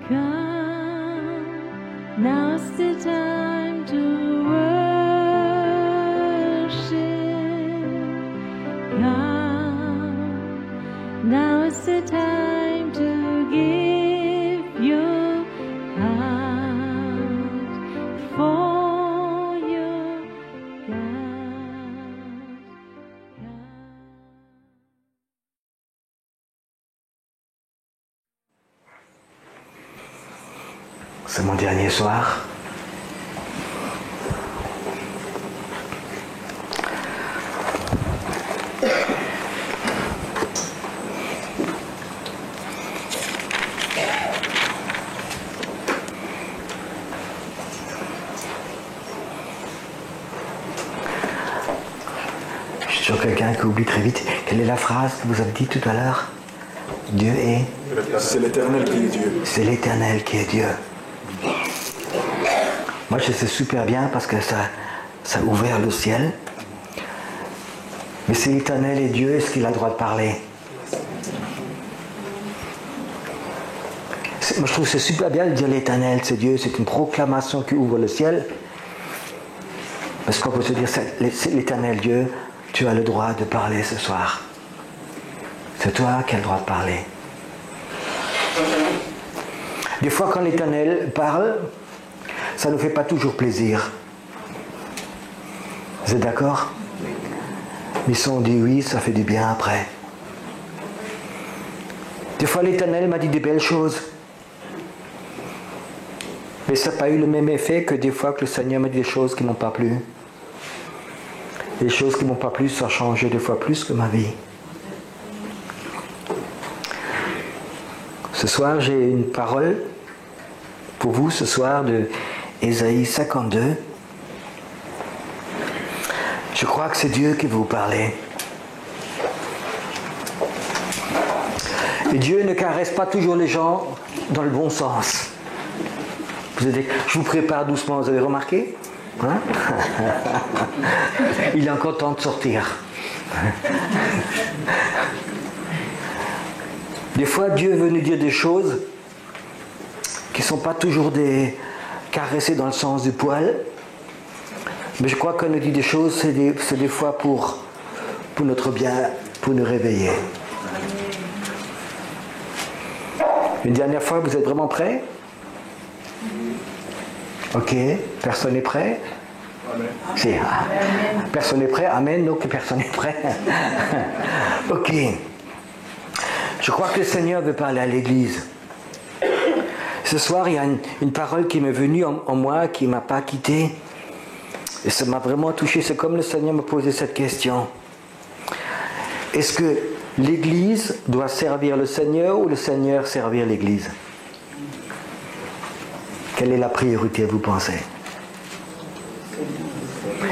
Come, now's the time to worship. Come, now's the time to give your heart for your God. C'est mon dernier soir. Je suis toujours quelqu'un qui oublie très vite. Quelle est la phrase que vous avez dit tout à l'heure? Dieu est... C'est l'Éternel qui est Dieu. C'est l'Éternel qui est Dieu. Moi, je sais super bien parce que ça a ouvert le ciel. Mais c'est l'Éternel et Dieu, est-ce qu'il a le droit de parler? Moi, je trouve que c'est super bien de dire l'Éternel, c'est Dieu. C'est une proclamation qui ouvre le ciel. Parce qu'on peut se dire, c'est l'Éternel Dieu, tu as le droit de parler ce soir. C'est toi qui as le droit de parler. Des fois, quand l'Éternel parle, ça ne nous fait pas toujours plaisir. Vous êtes d'accord? Mais si on dit oui, ça fait du bien après. Des fois, l'Éternel m'a dit des belles choses. Mais ça n'a pas eu le même effet que des fois que le Seigneur m'a dit des choses qui ne m'ont pas plu. Les choses qui ne m'ont pas plu, ça a changé des fois plus que ma vie. Ce soir, j'ai une parole pour vous ce soir de Ésaïe 52. Je crois que c'est Dieu qui vous parlait. Et Dieu ne caresse pas toujours les gens dans le bon sens. Je vous prépare doucement, vous avez remarqué? Hein? Il est encore temps de sortir. Des fois, Dieu veut nous dire des choses qui ne sont pas toujours caressées dans le sens du poil. Mais je crois qu'on nous dit des choses, c'est des fois pour notre bien, pour nous réveiller. Une dernière fois, vous êtes vraiment prêts? Ok, personne n'est prêt? Si, personne n'est prêt? Amen, donc personne n'est prêt. Ok. Je crois que le Seigneur veut parler à l'Église. Ce soir, il y a une parole qui m'est venue en moi, qui ne m'a pas quitté. Et ça m'a vraiment touché. C'est comme le Seigneur me posait cette question. Est-ce que l'Église doit servir le Seigneur ou le Seigneur servir l'Église? Quelle est la priorité, vous pensez?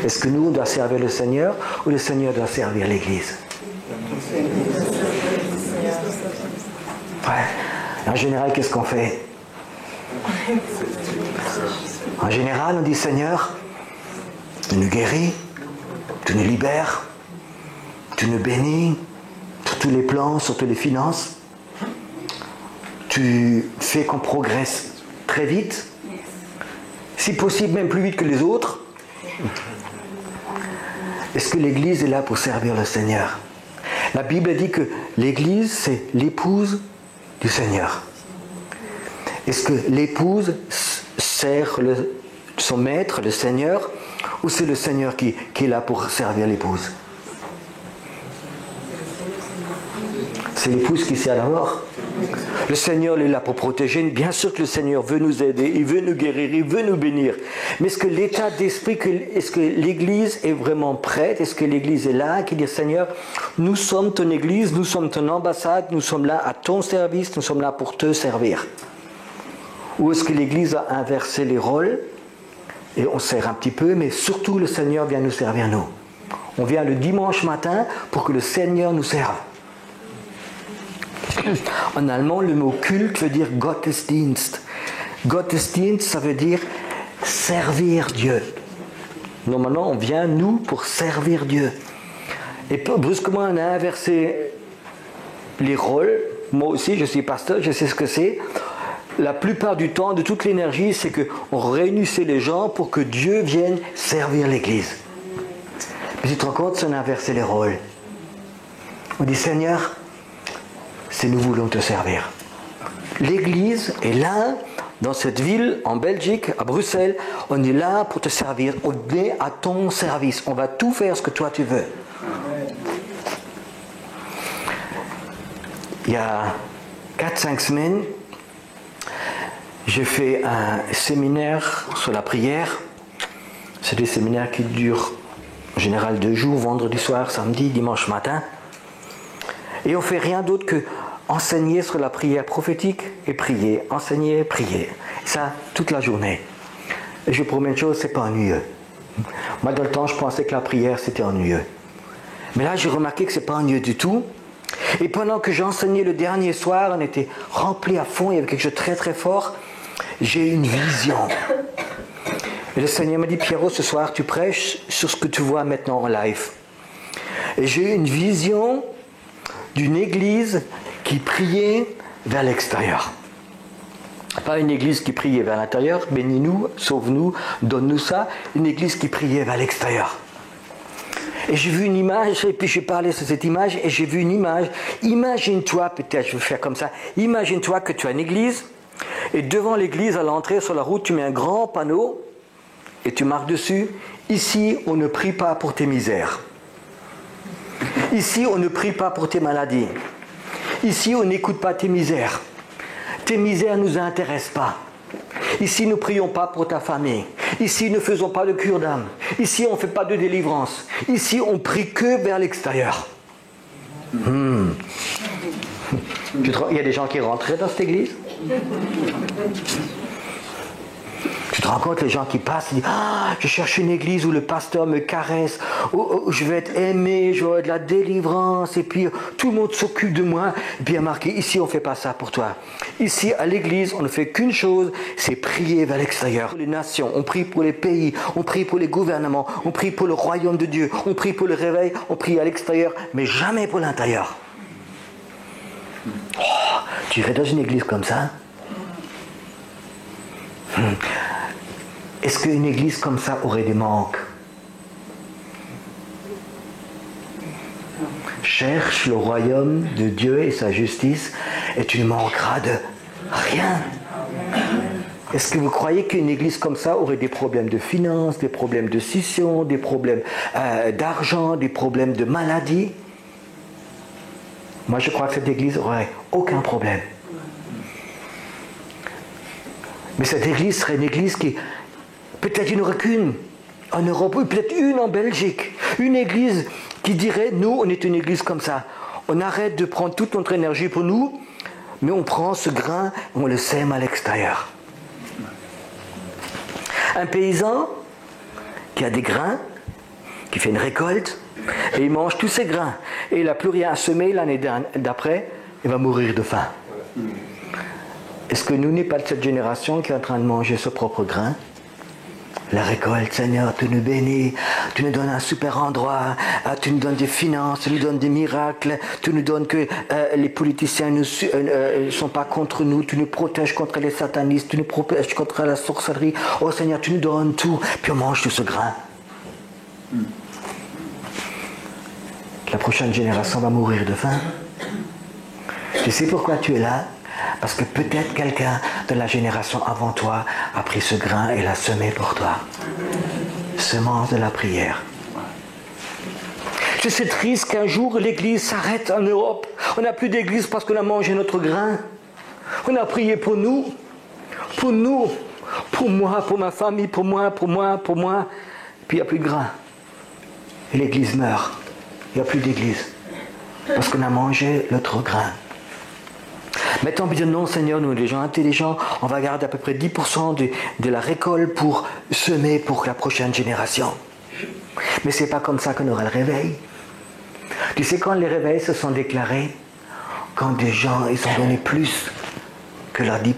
Est-ce que nous, on doit servir le Seigneur ou le Seigneur doit servir l'Église? Ouais. En général, qu'est-ce qu'on fait? En général, on dit Seigneur, tu nous guéris, tu nous libères, tu nous bénis sur tous les plans, sur toutes les finances. Tu fais qu'on progresse très vite, si possible même plus vite que les autres. Est-ce que l'Église est là pour servir le Seigneur? La Bible dit que l'Église, c'est l'épouse du Seigneur. Est-ce que l'épouse sert son maître, le Seigneur, ou c'est le Seigneur qui est là pour servir l'épouse? C'est l'épouse qui sert d'abord. Le Seigneur est là pour protéger. Bien sûr que le Seigneur veut nous aider, il veut nous guérir, il veut nous bénir. Mais est-ce que l'état d'esprit, est-ce que l'Église est vraiment prête? Est-ce que l'Église est là, qui dit Seigneur, nous sommes ton Église, nous sommes ton ambassade, nous sommes là à ton service, nous sommes là pour te servir? Ou est-ce que l'Église a inversé les rôles et on sert un petit peu, mais surtout le Seigneur vient nous servir nous? On vient le dimanche matin pour que le Seigneur nous serve. En allemand, le mot culte veut dire Gottesdienst. Gottesdienst, ça veut dire servir Dieu. Normalement, on vient, nous, pour servir Dieu. Et brusquement, on a inversé les rôles. Moi aussi, je suis pasteur, je sais ce que c'est. la plupart du temps, de toute l'énergie, c'est qu'on réunissait les gens pour que Dieu vienne servir l'Église. Mais tu te rends compte, on a inversé les rôles. On dit, Seigneur, c'est nous voulons te servir. L'Église est là, dans cette ville, en Belgique, à Bruxelles, on est là pour te servir, on est à ton service, on va tout faire ce que toi tu veux. Il y a 4-5 semaines, j'ai fait un séminaire sur la prière. C'est des séminaires qui durent en général 2 jours, vendredi soir, samedi, dimanche matin. Et on ne fait rien d'autre que enseigner sur la prière prophétique et prier, enseigner, prier. Ça, toute la journée. Et je vous promets une chose, c'est pas ennuyeux. Moi, dans le temps, je pensais que la prière, c'était ennuyeux. Mais là, j'ai remarqué que c'est pas ennuyeux du tout. Et pendant que j'enseignais le dernier soir, on était rempli à fond, il y avait quelque chose de très très fort. J'ai eu une vision. Et le Seigneur m'a dit, Pierrot, ce soir, tu prêches sur ce que tu vois maintenant en live. Et j'ai eu une vision d'une église qui priait vers l'extérieur. Pas une église qui priait vers l'intérieur, bénis-nous, sauve-nous, donne-nous ça. Une église qui priait vers l'extérieur. Et j'ai vu une image, et puis j'ai parlé sur cette image, et j'ai vu une image. Imagine-toi, peut-être je vais faire comme ça, imagine-toi que tu as une église, et devant l'église, à l'entrée, sur la route, tu mets un grand panneau, et tu marques dessus, ici, on ne prie pas pour tes misères. Ici, on ne prie pas pour tes maladies. Ici, on n'écoute pas tes misères. Tes misères ne nous intéressent pas. Ici, nous ne prions pas pour ta famille. Ici, ne faisons pas de cure d'âme. Ici, on ne fait pas de délivrance. Ici, on prie que vers l'extérieur. Il y a des gens qui rentraient dans cette église. Tu te rends compte, les gens qui passent, ils disent, ah, je cherche une église où le pasteur me caresse, où je vais être aimé, je vais avoir de la délivrance, et puis tout le monde s'occupe de moi. Et puis il y a marqué, ici on ne fait pas ça pour toi. Ici à l'église, on ne fait qu'une chose, c'est prier vers l'extérieur. Les nations, on prie pour les pays, on prie pour les gouvernements, on prie pour le royaume de Dieu, on prie pour le réveil, on prie à l'extérieur, mais jamais pour l'intérieur. Oh, tu irais dans une église comme ça? Est-ce qu'une église comme ça aurait des manques? Cherche le royaume de Dieu et sa justice et tu ne manqueras de rien. Est-ce que vous croyez qu'une église comme ça aurait des problèmes de finances, des problèmes de scission, des problèmes d'argent, des problèmes de maladie? Moi je crois que cette église n'aurait aucun problème. Mais cette église serait une église qui, peut-être il n'y en aurait qu'une en Europe, ou peut-être une en Belgique. Une église qui dirait, nous, on est une église comme ça. On arrête de prendre toute notre énergie pour nous, mais on prend ce grain, on le sème à l'extérieur. Un paysan qui a des grains, qui fait une récolte, et il mange tous ses grains. Et il n'a plus rien à semer l'année d'après, il va mourir de faim. Est-ce que nous n'est pas de cette génération qui est en train de manger ce propre grain? La récolte, Seigneur, tu nous bénis, tu nous donnes un super endroit, tu nous donnes des finances, tu nous donnes des miracles, tu nous donnes que les politiciens ne sont pas contre nous, tu nous protèges contre les satanistes, tu nous protèges contre la sorcellerie. Oh Seigneur, tu nous donnes tout, puis on mange tout ce grain. La prochaine génération va mourir de faim. Tu sais pourquoi tu es là? Parce que peut-être quelqu'un de la génération avant toi a pris ce grain et l'a semé pour toi. Semence de la prière. C'est triste qu'un jour l'église s'arrête en Europe. On n'a plus d'église parce qu'on a mangé notre grain. On a prié pour nous, pour moi, pour ma famille, pour moi. Puis il n'y a plus de grain. Et l'église meurt. Il n'y a plus d'église. Parce qu'on a mangé notre grain. Maintenant, on peut dire non, Seigneur, nous, les gens intelligents, on va garder à peu près 10% de la récolte pour semer pour la prochaine génération. Mais c'est pas comme ça qu'on aura le réveil. Tu sais, quand les réveils se sont déclarés, quand des gens, ils ont donné plus que leurs 10%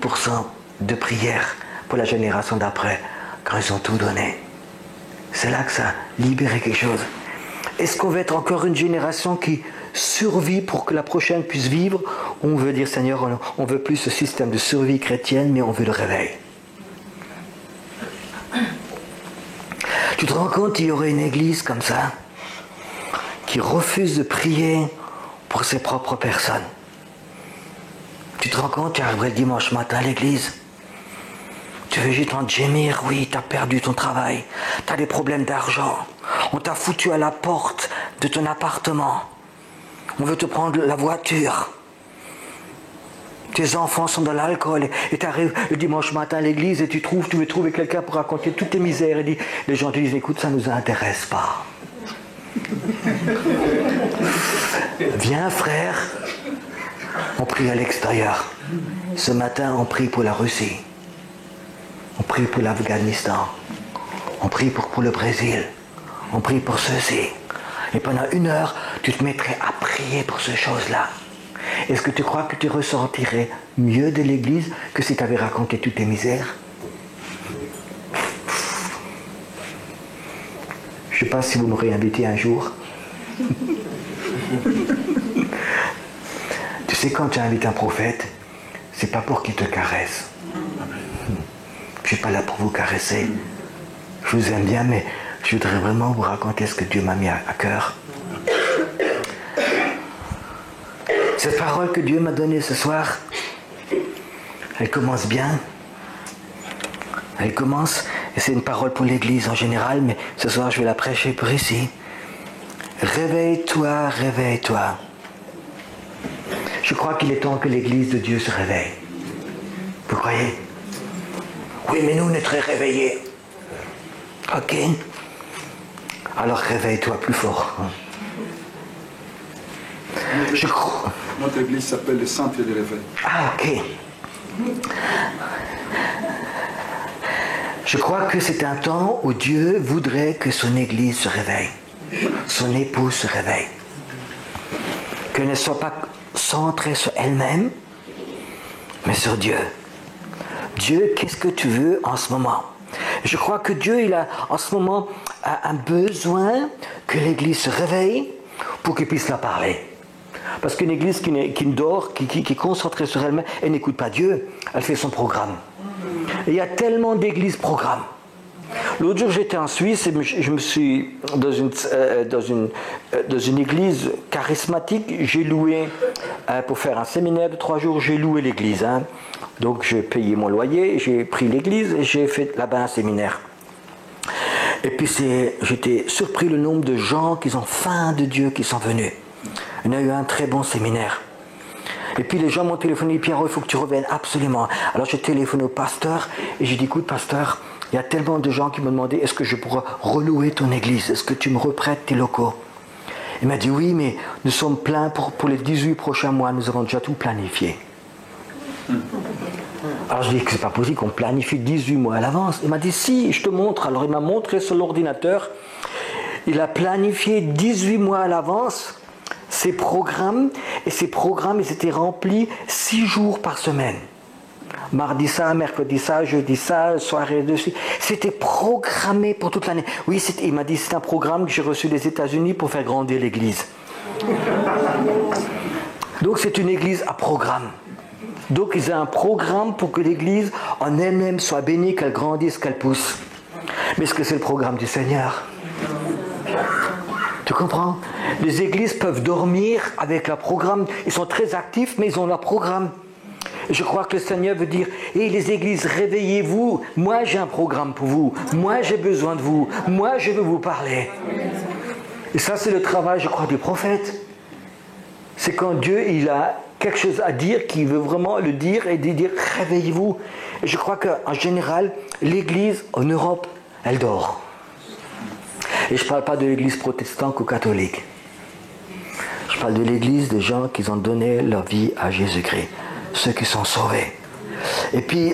de prière pour la génération d'après, quand ils ont tout donné. C'est là que ça a libéré quelque chose. Est-ce qu'on va être encore une génération qui survie pour que la prochaine puisse vivre, on veut dire Seigneur, on veut plus ce système de survie chrétienne, mais on veut le réveil. Tu te rends compte qu'il y aurait une église comme ça, qui refuse de prier pour ses propres personnes. Tu te rends compte, tu arriverais le dimanche matin à l'église. Tu veux juste en gémir, oui, tu as perdu ton travail, tu as des problèmes d'argent, on t'a foutu à la porte de ton appartement, on veut te prendre la voiture, tes enfants sont dans l'alcool, et tu arrives le dimanche matin à l'église et tu veux trouver quelqu'un pour raconter toutes tes misères, et les gens te disent, écoute, ça ne nous intéresse pas. Viens frère, on prie à l'extérieur. Ce matin, on prie pour la Russie. On prie pour l'Afghanistan. On prie pour le Brésil. On prie pour ceci. Et pendant 1 heure, tu te mettrais à prier pour ces choses-là. Est-ce que tu crois que tu ressentirais mieux de l'église que si tu avais raconté toutes tes misères? Je ne sais pas si vous m'aurez invité un jour. Tu sais, quand tu invites un prophète, c'est pas pour qu'il te caresse. Je ne suis pas là pour vous caresser. Je vous aime bien, mais je voudrais vraiment vous raconter ce que Dieu m'a mis à cœur. Cette parole que Dieu m'a donnée ce soir, elle commence bien. Elle commence, et c'est une parole pour l'Église en général, mais ce soir je vais la prêcher pour ici. Réveille-toi, réveille-toi. Je crois qu'il est temps que l'Église de Dieu se réveille. Vous croyez? Oui, mais nous, on est très réveillés. Ok. Alors réveille-toi plus fort. Je crois... Notre église s'appelle le Centre de réveil. Ah, ok. Je crois que c'est un temps où Dieu voudrait que son église se réveille. Son épouse se réveille. Qu'elle ne soit pas centrée sur elle-même, mais sur Dieu. Dieu, qu'est-ce que tu veux en ce moment? Je crois que Dieu, il a en ce moment un besoin que l'Église se réveille pour qu'il puisse la parler. Parce qu'une Église qui dort, qui est concentrée sur elle-même, elle n'écoute pas Dieu, elle fait son programme. Et il y a tellement d'églises programmes. L'autre jour, j'étais en Suisse et je me suis dans une église charismatique. J'ai loué, pour faire un séminaire de 3 jours, j'ai loué l'église. Hein. Donc j'ai payé mon loyer, j'ai pris l'église et j'ai fait là-bas un séminaire. Et puis j'étais surpris le nombre de gens qui ont faim de Dieu qui sont venus. On a eu un très bon séminaire. Et puis les gens m'ont téléphoné, Pierre, il faut que tu reviennes absolument. Alors j'ai téléphoné au pasteur et j'ai dit, écoute pasteur, il y a tellement de gens qui m'ont demandé, est-ce que je pourrais relouer ton église? Est-ce que tu me reprêtes tes locaux? Il m'a dit, oui, mais nous sommes pleins pour les 18 prochains mois, nous avons déjà tout planifié. Alors je dis que c'est pas possible qu'on planifie 18 mois à l'avance. Il m'a dit, si, je te montre. Alors il m'a montré sur l'ordinateur, il a planifié 18 mois à l'avance ses programmes, et ces programmes, ils étaient remplis 6 jours par semaine. Mardi ça, mercredi ça, jeudi ça, soirée dessus. C'était programmé pour toute l'année. Oui, il m'a dit, c'est un programme que j'ai reçu des États-Unis pour faire grandir l'église. Donc c'est une église à programme. Donc ils ont un programme pour que l'église en elle-même soit bénie, qu'elle grandisse, qu'elle pousse. Mais est-ce que c'est le programme du Seigneur? Tu comprends? Les églises peuvent dormir avec leur programme. Ils sont très actifs, mais ils ont leur programme. Et je crois que le Seigneur veut dire, hé les églises, réveillez-vous. Moi, j'ai un programme pour vous. Moi, j'ai besoin de vous. Moi, je veux vous parler. Et ça, c'est le travail, je crois, du prophète. C'est quand Dieu, il a quelque chose à dire, qu'il veut vraiment le dire et de dire, réveillez-vous. Et je crois qu'en général, l'église en Europe, elle dort. Et je ne parle pas de l'église protestante ou catholique. Je parle de l'église des gens qui ont donné leur vie à Jésus-Christ. Ceux qui sont sauvés. Et puis,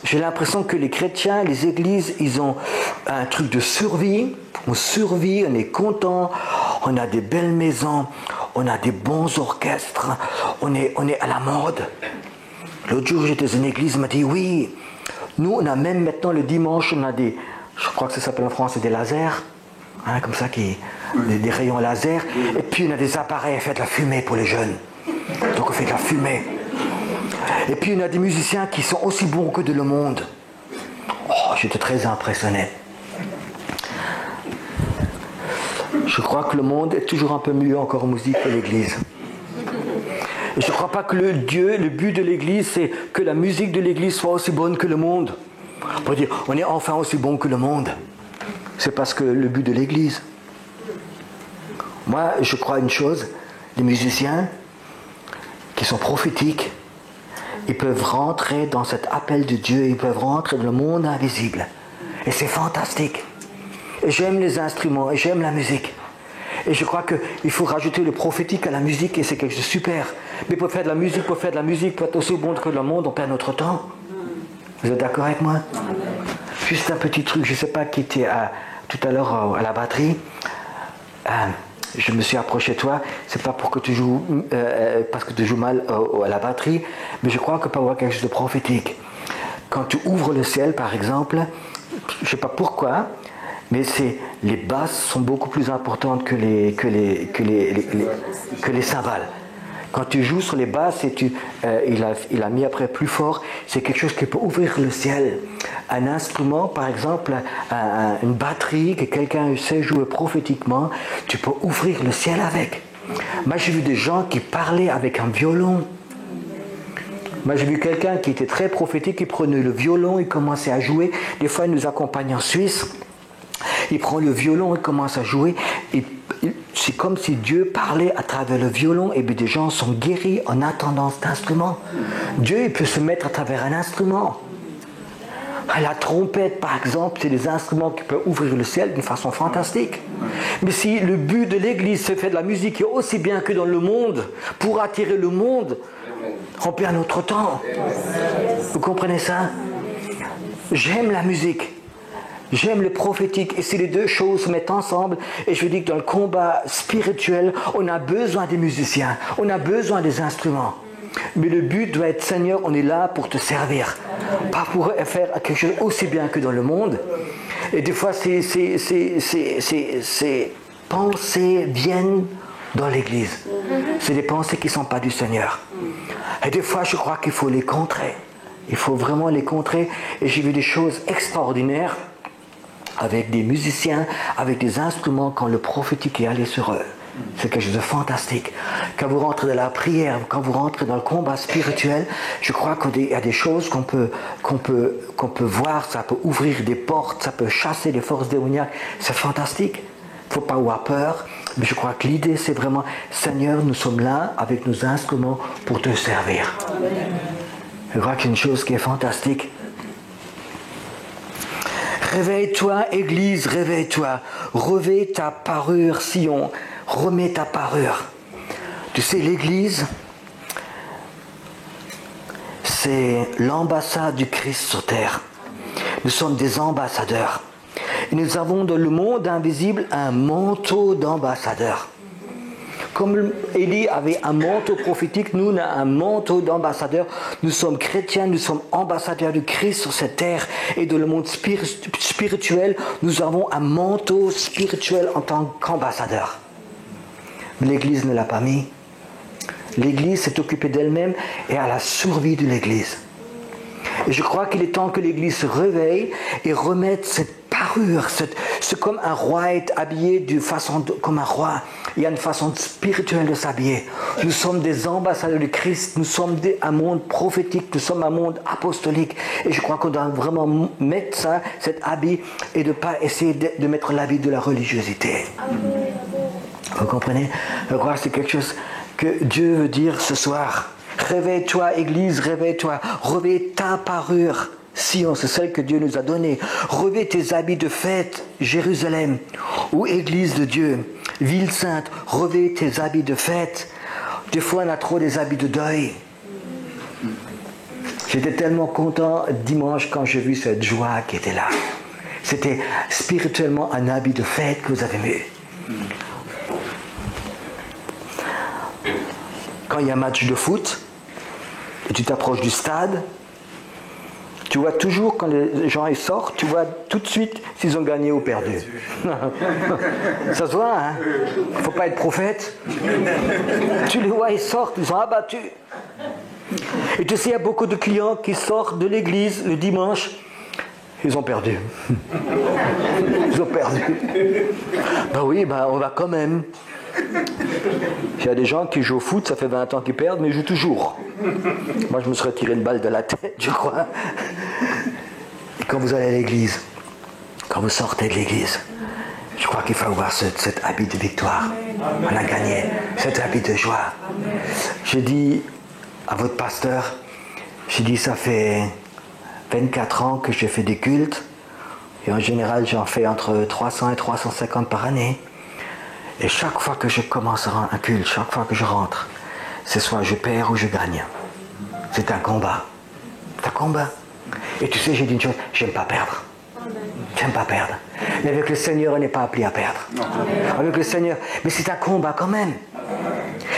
j'ai l'impression que les chrétiens, les églises, ils ont un truc de survie. On survit, on est content, on a des belles maisons, on a des bons orchestres, on est à la mode. L'autre jour, j'étais dans une église, il m'a dit, oui, nous, on a même maintenant le dimanche, on a des... Je crois que ça s'appelle en France des lasers. hein, comme ça, des rayons laser. Et puis on a des appareils à faire de la fumée pour les jeunes. Donc on fait de la fumée. Et puis on a des musiciens qui sont aussi bons que de le monde. Oh, j'étais très impressionné. Je crois que le monde est toujours un peu mieux encore en musique que l'Église. Et je ne crois pas que le but de l'Église, c'est que la musique de l'Église soit aussi bonne que le monde. On peut dire, on est enfin aussi bon que le monde. C'est parce que le but de l'Église. Moi, je crois une chose, les musiciens qui sont prophétiques, ils peuvent rentrer dans cet appel de Dieu, ils peuvent rentrer dans le monde invisible. Et c'est fantastique. Et j'aime les instruments, et j'aime la musique. Et je crois qu'il faut rajouter le prophétique à la musique, et c'est quelque chose de super. Mais pour faire de la musique, pour être aussi bon que le monde, on perd notre temps. Vous êtes d'accord avec moi? Juste un petit truc, je ne sais pas qui était tout à l'heure à la batterie. Je me suis approché de toi, c'est pas pour que tu joues, parce que tu joues mal à la batterie, mais je crois que pour avoir quelque chose de prophétique. Quand tu ouvres le ciel, par exemple, je ne sais pas pourquoi, mais les basses sont beaucoup plus importantes que les cymbales. Quand tu joues sur les basses et il a mis après plus fort, c'est quelque chose qui peut ouvrir le ciel. Un instrument, par exemple, une batterie que quelqu'un sait jouer prophétiquement, tu peux ouvrir le ciel avec. Moi, j'ai vu des gens qui parlaient avec un violon. Moi, j'ai vu quelqu'un qui était très prophétique, il prenait le violon, il commençait à jouer. Des fois, il nous accompagne en Suisse. Il prend le violon, il commence à jouer. C'est comme si Dieu parlait à travers le violon et puis des gens sont guéris en attendant cet instrument. Dieu, il peut se mettre à travers un instrument. La trompette, par exemple, c'est des instruments qui peuvent ouvrir le ciel d'une façon fantastique. Mais si le but de l'Église, c'est faire de la musique aussi bien que dans le monde, pour attirer le monde, on perd notre temps. Vous comprenez ça? J'aime la musique. J'aime le prophétique, et si les deux choses se mettent ensemble, et je dis que dans le combat spirituel, on a besoin des musiciens, on a besoin des instruments. Mais le but doit être, Seigneur, on est là pour te servir, pas pour faire quelque chose aussi bien que dans le monde. Et des fois, ces pensées viennent dans l'Église. C'est des pensées qui ne sont pas du Seigneur. Et des fois, je crois qu'il faut les contrer. Il faut vraiment les contrer. Et j'ai vu des choses extraordinaires avec des musiciens, avec des instruments, quand le prophétique est allé sur eux. C'est quelque chose de fantastique. Quand vous rentrez dans la prière, quand vous rentrez dans le combat spirituel, je crois qu'il y a des choses qu'on peut voir, ça peut ouvrir des portes, ça peut chasser les forces démoniaques. C'est fantastique. Il ne faut pas avoir peur. Mais je crois que l'idée, c'est vraiment, Seigneur, nous sommes là avec nos instruments pour te servir. Je crois que c'est une chose qui est fantastique. Réveille-toi, Église, réveille-toi. Revêt ta parure, Sion. Remets ta parure. Tu sais, l'Église, c'est l'ambassade du Christ sur terre. Nous sommes des ambassadeurs. Et nous avons dans le monde invisible un manteau d'ambassadeur. Comme Élie avait un manteau prophétique, nous on a un manteau d'ambassadeur. Nous sommes chrétiens, nous sommes ambassadeurs du Christ sur cette terre. Et dans le monde spirituel, nous avons un manteau spirituel en tant qu'ambassadeur. Mais l'Église ne l'a pas mis. L'Église s'est occupée d'elle-même et à la survie de l'Église. Et je crois qu'il est temps que l'Église se réveille et remette cette parure. C'est comme un roi est habillé comme un roi. Il y a une façon spirituelle de s'habiller. Nous sommes des ambassadeurs de Christ. Nous sommes un monde prophétique. Nous sommes un monde apostolique. Et je crois qu'on doit vraiment mettre ça, cet habit, et de ne pas essayer de mettre l'habit de la religiosité. Vous comprenez? Je crois que c'est quelque chose que Dieu veut dire ce soir. Réveille-toi, Église, réveille-toi. Revêt ta parure, Sion, c'est celle que Dieu nous a donnée. Revêt tes habits de fête, Jérusalem, ou Église de Dieu, ville sainte. Revêt tes habits de fête. Des fois, on a trop des habits de deuil. J'étais tellement content dimanche quand j'ai vu cette joie qui était là. C'était spirituellement un habit de fête que vous avez mis. Quand il y a un match de foot, et tu t'approches du stade, Tu vois toujours quand les gens ils sortent, tu vois tout de suite s'ils ont gagné ou perdu. Ça se voit, hein? Il ne faut pas être prophète. Tu les vois, ils sortent, ils sont abattus. Et tu sais, il y a beaucoup de clients qui sortent de l'église le dimanche, ils ont perdu. Ils ont perdu. Ben oui, on va quand même. Il y a des gens qui jouent au foot, ça fait 20 ans qu'ils perdent, mais ils jouent toujours. Moi, je me serais tiré une balle de la tête, je crois. Et quand vous allez à l'église, quand vous sortez de l'église, je crois qu'il faut avoir cet habit de victoire. On a gagné, cet habit de joie. J'ai dit à votre pasteur, j'ai dit ça fait 24 ans que je fais des cultes, et en général j'en fais entre 300 et 350 par année. Et chaque fois que je commence un culte, chaque fois que je rentre, c'est soit je perds ou je gagne. C'est un combat. C'est un combat. Et tu sais, j'ai dit une chose, j'aime pas perdre. J'aime pas perdre. Mais avec le Seigneur, on n'est pas appelé à perdre. Avec le Seigneur, mais c'est un combat quand même.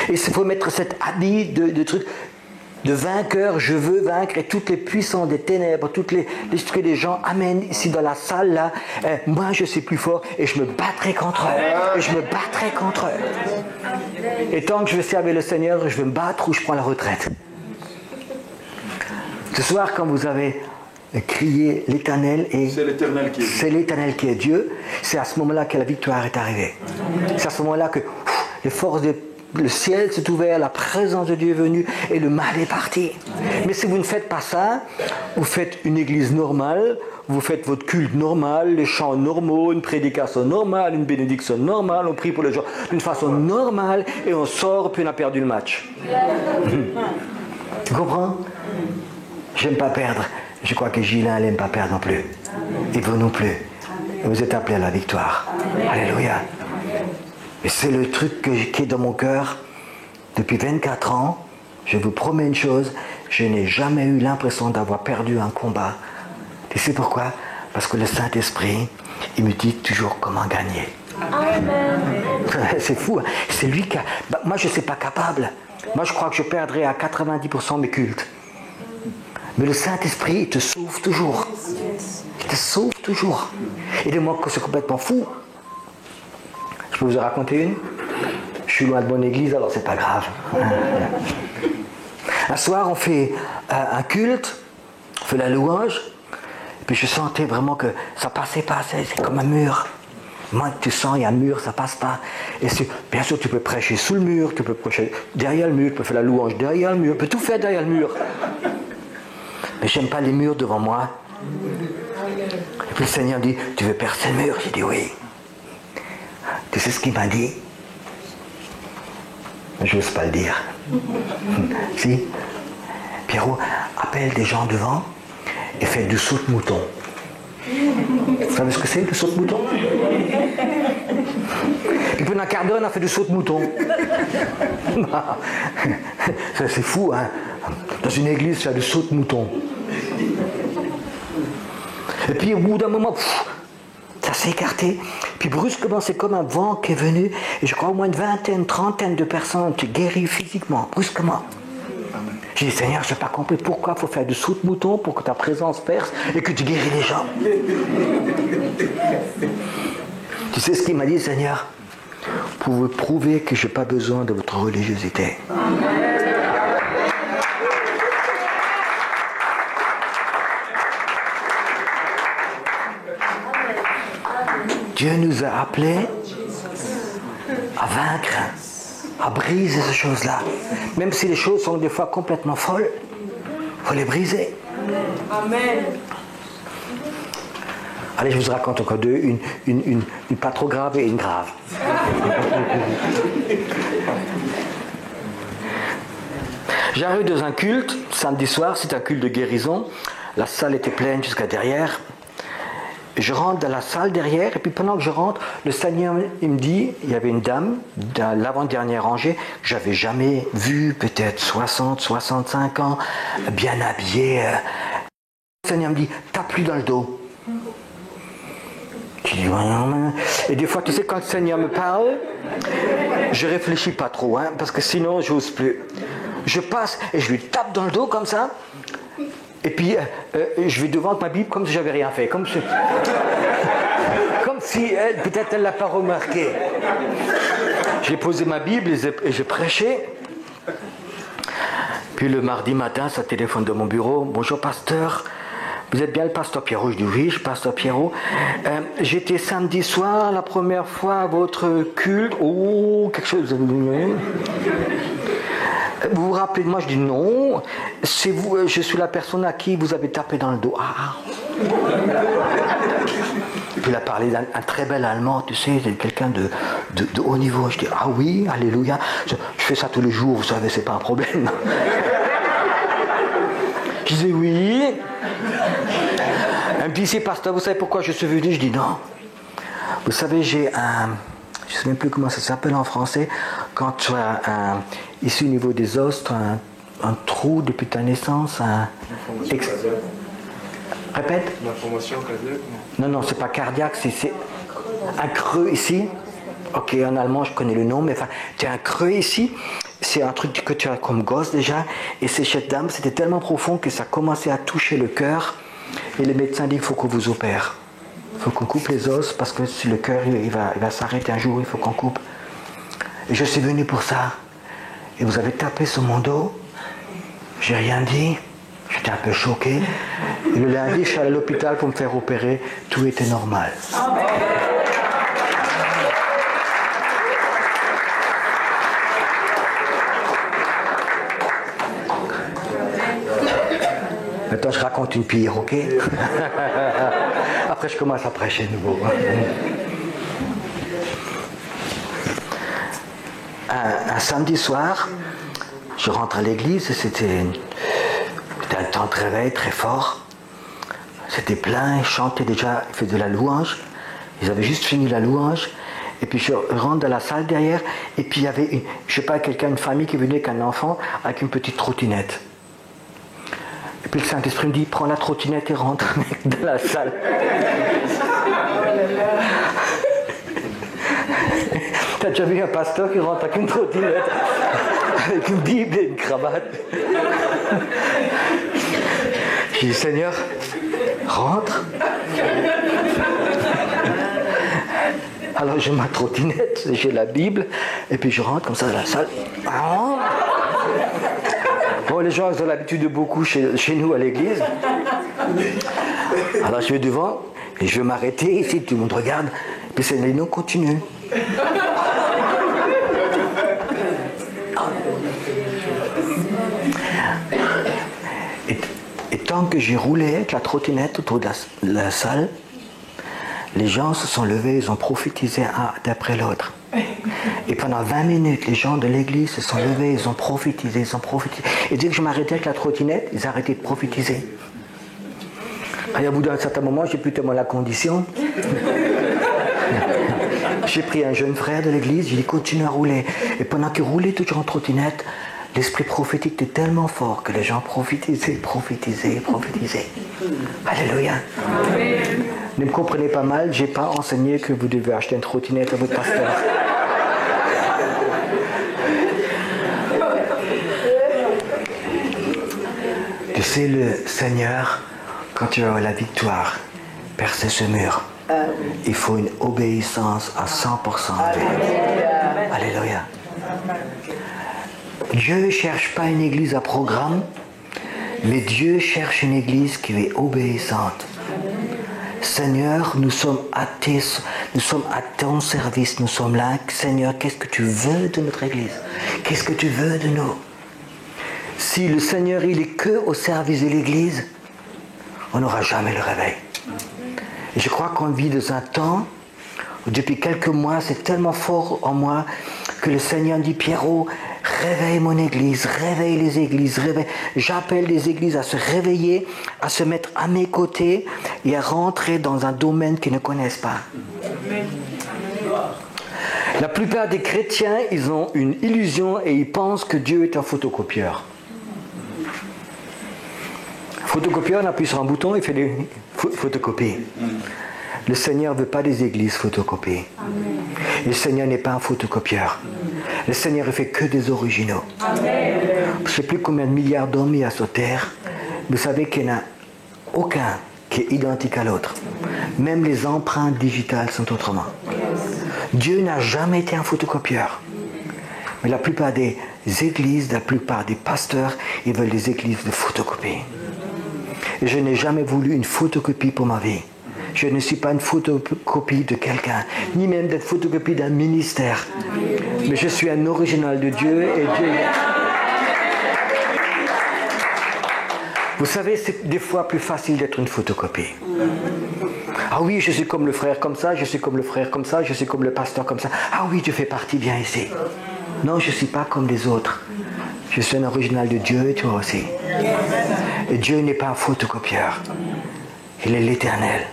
Et il faut mettre cet habit de truc, de vainqueur, je veux vaincre, et toutes les puissances des ténèbres, ce que les gens amènent ici dans la salle là, moi je suis plus fort et je me battrai contre eux. Et je me battrai contre eux. Et tant que je vais servir le Seigneur, je vais me battre ou je prends la retraite. Ce soir, quand vous avez crié l'Éternel, et c'est l'Éternel qui est Dieu, c'est à ce moment-là que la victoire est arrivée. C'est à ce moment-là que les forces le ciel s'est ouvert, la présence de Dieu est venue et le mal est parti. Mais si vous ne faites pas ça, vous faites une église normale, vous faites votre culte normal, les chants normaux, une prédication normale, une bénédiction normale, on prie pour les gens d'une façon normale et on sort puis on a perdu le match. Tu comprends? J'aime pas perdre. Je crois que Gilles n'aime pas perdre non plus. Et vous non plus. Vous êtes appelés à la victoire. Alléluia. Et c'est le truc qui est dans mon cœur depuis 24 ans. Je vous promets une chose, je n'ai jamais eu l'impression d'avoir perdu un combat. Tu sais pourquoi? Parce que le Saint-Esprit, il me dit toujours comment gagner. Amen. C'est fou, hein? C'est lui qui a... moi, je ne suis pas capable. Moi, je crois que je perdrai à 90% mes cultes. Mais le Saint-Esprit, il te sauve toujours. Il te sauve toujours. Et des moments que c'est complètement fou. Je peux vous en raconter une? Je suis loin de mon église, alors c'est pas grave. Un soir, on fait un culte, on fait la louange, et puis je sentais vraiment que ça passait pas, c'est comme un mur. Moi, tu sens, il y a un mur, ça passe pas. Et bien sûr, tu peux prêcher sous le mur, tu peux prêcher derrière le mur, tu peux faire la louange derrière le mur, tu peux tout faire derrière le mur. Mais j'aime pas les murs devant moi. Et puis le Seigneur dit, tu veux percer le mur? J'ai dit oui. Tu sais ce qu'il m'a dit? Je n'ose pas le dire. Si? Pierrot, appelle des gens devant et fais du saut de mouton. Vous savez ce que c'est, le saut de mouton? Et puis pendant un quart d'heure, on a fait du saut de mouton. Ça, c'est fou, hein? Dans une église, il y a du saut de mouton. Et puis au bout d'un moment, ça s'est écarté. Puis brusquement, c'est comme un vent qui est venu. Et je crois au moins une vingtaine, trentaine de personnes qui guérissent physiquement, brusquement. J'ai dit, Seigneur, je n'ai pas compris pourquoi il faut faire du saut de mouton pour que ta présence perce et que tu guéris les gens. Tu sais ce qu'il m'a dit, Seigneur? Pour vous prouver que je n'ai pas besoin de votre religiosité. Dieu nous a appelés à vaincre, à briser ces choses-là. Même si les choses sont des fois complètement folles, il faut les briser. Amen. Allez, je vous raconte encore deux, une pas trop grave et une grave. J'arrive dans un culte, samedi soir, c'est un culte de guérison. La salle était pleine jusqu'à derrière. Je rentre dans la salle derrière, et puis pendant que je rentre, le Seigneur, il me dit, il y avait une dame dans l'avant-dernière rangée, que j'avais jamais vue, peut-être 60, 65 ans, bien habillée. Le Seigneur me dit, tape-lui dans le dos. Je dis, non. Et des fois, tu sais, quand le Seigneur me parle, je réfléchis pas trop, hein, parce que sinon, j'ose plus. Je passe et je lui tape dans le dos comme ça. Et puis, je vais devant ma Bible comme si j'avais rien fait. Comme si elle, peut-être elle ne l'a pas remarqué. J'ai posé ma Bible et j'ai prêché. Puis le mardi matin, ça téléphone de mon bureau. Bonjour pasteur, vous êtes bien le pasteur Pierrot? Je dis oui, je suis pasteur Pierrot. J'étais samedi soir, la première fois à votre culte. Oh, quelque chose. Vous vous rappelez de moi? Je dis non, c'est vous, je suis la personne à qui vous avez tapé dans le dos. Ah. Puis il a parlé d'un très bel Allemand, tu sais, quelqu'un de haut niveau. Je dis ah oui, alléluia, je fais ça tous les jours, vous savez, c'est pas un problème. Je disais oui. Un petit pasteur, vous savez pourquoi je suis venu? Je dis non. Vous savez, j'ai un... Je ne sais même plus comment ça s'appelle en français. Quand tu as ici au niveau des os, tu as un trou depuis ta naissance. Répète. L'information cardiaque? Non, c'est pas cardiaque, c'est un creux ici. Ok, en allemand, je connais le nom, mais enfin, tu as un creux ici. C'est un truc que tu as comme gosse déjà. Et chez cette dame, c'était tellement profond que ça commençait à toucher le cœur. Et le médecin dit qu'il faut qu'on vous opère. Il faut qu'on coupe les os parce que si le cœur il va s'arrêter un jour, il faut qu'on coupe. Et je suis venu pour ça. Et vous avez tapé sur mon dos. J'ai rien dit. J'étais un peu choqué. Et le lundi, je suis allé à l'hôpital pour me faire opérer. Tout était normal. Maintenant, je raconte une pire, ok? Après, je commence à prêcher de nouveau. Un samedi soir, je rentre à l'église, c'était un temps de réveil très fort. C'était plein, ils chantaient déjà, ils faisaient de la louange. Ils avaient juste fini la louange. Et puis je rentre dans la salle derrière, et puis il y avait, une famille qui venait avec un enfant avec une petite trottinette. Et puis le Saint-Esprit me dit, prends la trottinette et rentre dans la salle. T'as déjà vu un pasteur qui rentre avec une trottinette, avec une Bible et une cravate? J'ai dit, Seigneur, rentre. Alors j'ai ma trottinette, j'ai la Bible, et puis je rentre comme ça dans la salle. Bon, les gens ont l'habitude de beaucoup chez nous à l'église. Alors je vais devant, et je vais m'arrêter ici, tout le monde regarde, et puis c'est non, continue. Et tant que j'ai roulé avec la trottinette autour de la salle, les gens se sont levés, ils ont prophétisé un d'après l'autre. Et pendant 20 minutes, les gens de l'église se sont levés, ils ont prophétisé. Et dès que je m'arrêtais avec la trottinette, ils arrêtaient de prophétiser. Et au bout d'un certain moment, j'ai plus tellement la condition. J'ai pris un jeune frère de l'église, j'ai dit continue à rouler. Et pendant qu'il roulait toujours en trottinette, l'esprit prophétique était tellement fort que les gens prophétisaient. Alléluia. Amen. Ne me comprenez pas mal, je n'ai pas enseigné que vous devez acheter une trottinette à votre pasteur. Tu sais, le Seigneur, quand tu as la victoire, percer ce mur, il faut une obéissance à 100%. Alléluia. Dieu ne cherche pas une église à programme, mais Dieu cherche une église qui est obéissante. Seigneur, nous sommes à ton service, nous sommes là. Seigneur, qu'est-ce que tu veux de notre église? Qu'est-ce que tu veux de nous? Si le Seigneur, il est que au service de l'église, on n'aura jamais le réveil. Et je crois qu'on vit dans un temps, où depuis quelques mois, c'est tellement fort en moi, que le Seigneur dit, Pierrot, réveille mon église, réveille les églises, réveille. J'appelle les églises à se réveiller, à se mettre à mes côtés et à rentrer dans un domaine qu'ils ne connaissent pas. La plupart des chrétiens, ils ont une illusion et ils pensent que Dieu est un photocopieur. Photocopieur, on appuie sur un bouton, il fait des photocopies. Le Seigneur ne veut pas des églises photocopiées. Le Seigneur n'est pas un photocopieur. Le Seigneur ne fait que des originaux. Je ne sais plus combien de milliards d'hommes il y a sur terre, Vous savez qu'il n'y en a aucun qui est identique à l'autre. Même les empreintes digitales sont autrement. Dieu n'a jamais été un photocopieur. Mais la plupart des églises, la plupart des pasteurs, ils veulent des églises de photocopie. Et je n'ai jamais voulu une photocopie pour ma vie. Je ne suis pas une photocopie de quelqu'un, ni même une photocopie d'un ministère. Mais je suis un original de Dieu et Dieu... Vous savez, c'est des fois plus facile d'être une photocopie. Ah oui, je suis comme le frère comme ça, je suis comme le frère comme ça, je suis comme le pasteur comme ça. Ah oui, tu fais partie, viens ici. Non, je ne suis pas comme les autres. Je suis un original de Dieu et toi aussi. Et Dieu n'est pas un photocopieur. Il est l'Éternel.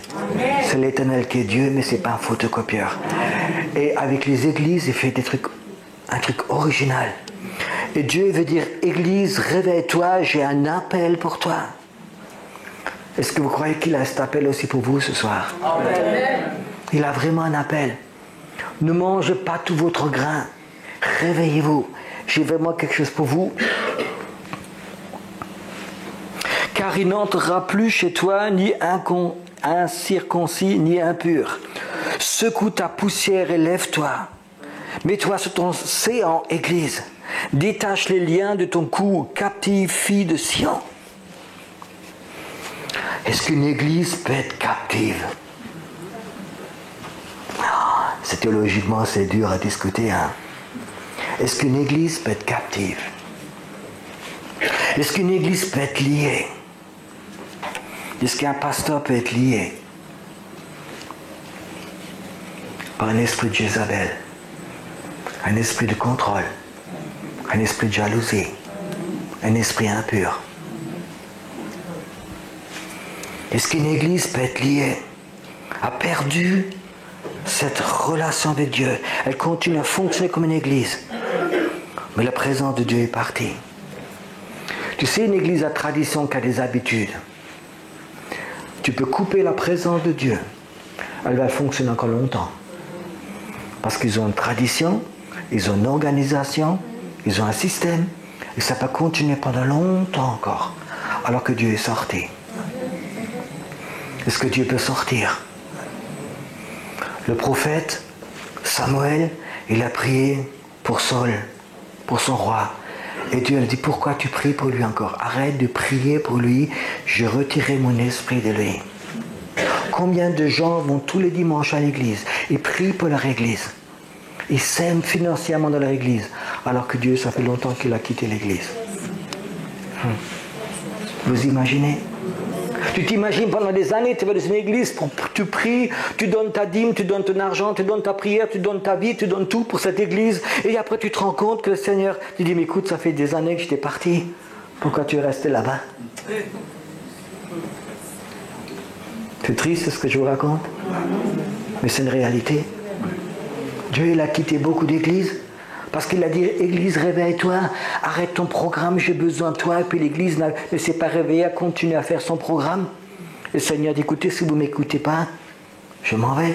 C'est l'Éternel qui est Dieu, mais ce n'est pas un photocopieur. Et avec les églises, il fait un truc original. Et Dieu veut dire, Église, réveille-toi, j'ai un appel pour toi. Est-ce que vous croyez qu'il a cet appel aussi pour vous ce soir? Amen. Il a vraiment un appel. Ne mangez pas tout votre grain. Réveillez-vous. J'ai vraiment quelque chose pour vous. Car il n'entrera plus chez toi ni incirconcis ni impur. Secoue ta poussière et lève-toi. Mets-toi sur ton séant, Église. Détache les liens de ton cou, captive fille de Sion. Est-ce qu'une église peut être captive? C'est théologiquement, c'est dur à discuter. Hein? Est-ce qu'une église peut être captive? Est-ce qu'une église peut être liée? Est-ce qu'un pasteur peut être lié par un esprit de Jézabel, un esprit de contrôle, un esprit de jalousie, un esprit impur? Est-ce qu'une église peut être liée, a perdu cette relation avec Dieu? Elle continue à fonctionner comme une église, mais la présence de Dieu est partie. Tu sais, une église à tradition qui a des habitudes. Tu peux couper la présence de Dieu. Elle va fonctionner encore longtemps. Parce qu'ils ont une tradition, ils ont une organisation, ils ont un système, et ça peut continuer pendant longtemps encore, alors que Dieu est sorti. Est-ce que Dieu peut sortir? Le prophète Samuel, il a prié pour Saul, pour son roi. Et Dieu a dit, pourquoi tu pries pour lui encore? Arrête de prier pour lui, je retirerai mon esprit de lui. Combien de gens vont tous les dimanches à l'église? Ils prient pour leur église. Ils s'aiment financièrement dans leur église, alors que Dieu, ça fait longtemps qu'il a quitté l'église. Vous imaginez? Tu t'imagines pendant des années, tu vas dans une église, tu pries, tu donnes ta dîme, tu donnes ton argent, tu donnes ta prière, tu donnes ta vie, tu donnes tout pour cette église. Et après tu te rends compte que le Seigneur, tu dis, mais écoute, ça fait des années que j'étais parti. Pourquoi tu es resté là-bas? C'est triste ce que je vous raconte, mais c'est une réalité. Dieu, il a quitté beaucoup d'églises. Parce qu'il a dit, Église, réveille-toi, arrête ton programme, j'ai besoin de toi. Et puis l'Église ne s'est pas réveillée, a continué à faire son programme. Et le Seigneur dit, écoutez, si vous ne m'écoutez pas, je m'en vais.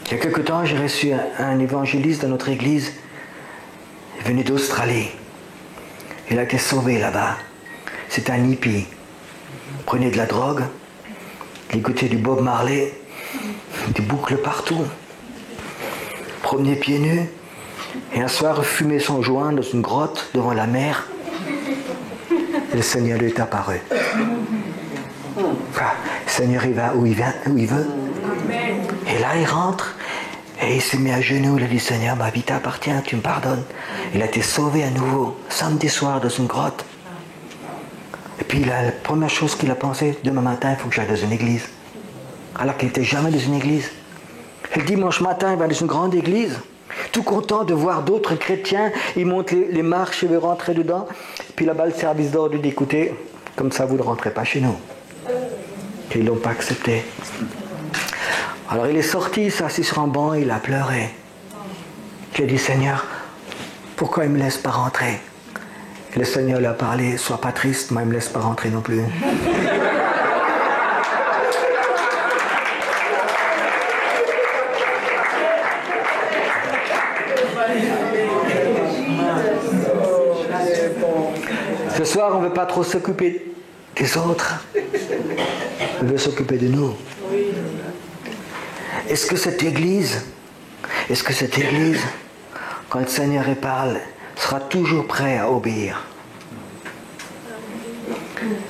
Il y a quelque temps, j'ai reçu un évangéliste dans notre Église. Il venait d'Australie. Il a été sauvé là-bas. C'est un hippie. Il prenait de la drogue, il écoutait du Bob Marley, des boucles partout. Promener pieds nus, et un soir fumait son joint dans une grotte devant la mer, et le Seigneur lui est apparu. Enfin, le Seigneur il va où il veut. Et là il rentre, et il s'est mis à genoux, il a dit, Seigneur, ma vie t'appartient, tu me pardonnes. Il a été sauvé à nouveau, samedi soir dans une grotte. Et puis la première chose qu'il a pensé, demain matin, il faut que j'aille dans une église. Alors qu'il n'était jamais dans une église. Et le dimanche matin, il va dans une grande église, tout content de voir d'autres chrétiens. Il monte les marches, il veut rentrer dedans. Puis là-bas, le service d'ordre dit, écoutez, comme ça, vous ne rentrez pas chez nous. Et ils ne l'ont pas accepté. Alors il est sorti, il s'est assis sur un banc, il a pleuré. Il a dit, Seigneur, pourquoi il ne me laisse pas rentrer? Et le Seigneur lui a parlé, sois pas triste, moi il ne me laisse pas rentrer non plus. Ce soir, on ne veut pas trop s'occuper des autres. On veut s'occuper de nous. Est-ce que cette Église, quand le Seigneur y parle, sera toujours prêt à obéir?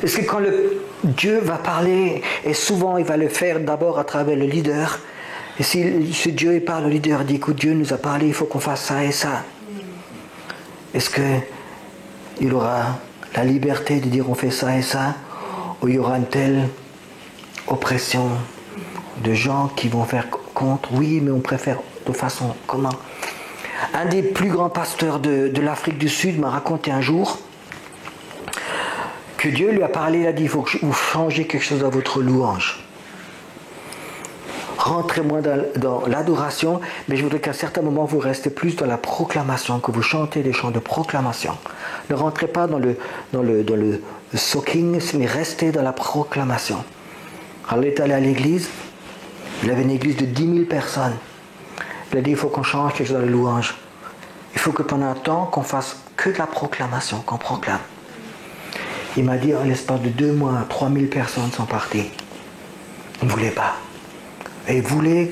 Est-ce que quand Dieu va parler, et souvent il va le faire d'abord à travers le leader, et si Dieu parle, le leader dit, écoute, Dieu nous a parlé, il faut qu'on fasse ça et ça. Est-ce qu'il aura la liberté de dire on fait ça et ça, ou il y aura une telle oppression de gens qui vont faire contre? Oui, mais on préfère de façon comment? Un des plus grands pasteurs de l'Afrique du Sud m'a raconté un jour que Dieu lui a parlé, il a dit, il faut que vous changiez quelque chose dans votre louange. Rentrez moins dans l'adoration, mais je voudrais qu'à certains moments vous restez plus dans la proclamation, que vous chantez des chants de proclamation. Ne rentrez pas dans le soaking, mais restez dans la proclamation. Alors il est allé à l'église, il avait une église de 10 000 personnes. Il a dit, il faut qu'on change quelque chose dans la louange. Il faut que pendant un temps, qu'on fasse que de la proclamation, qu'on proclame. Il m'a dit, en l'espace de 2 mois, 3 000 personnes sont parties. Il ne voulait pas. Et il voulait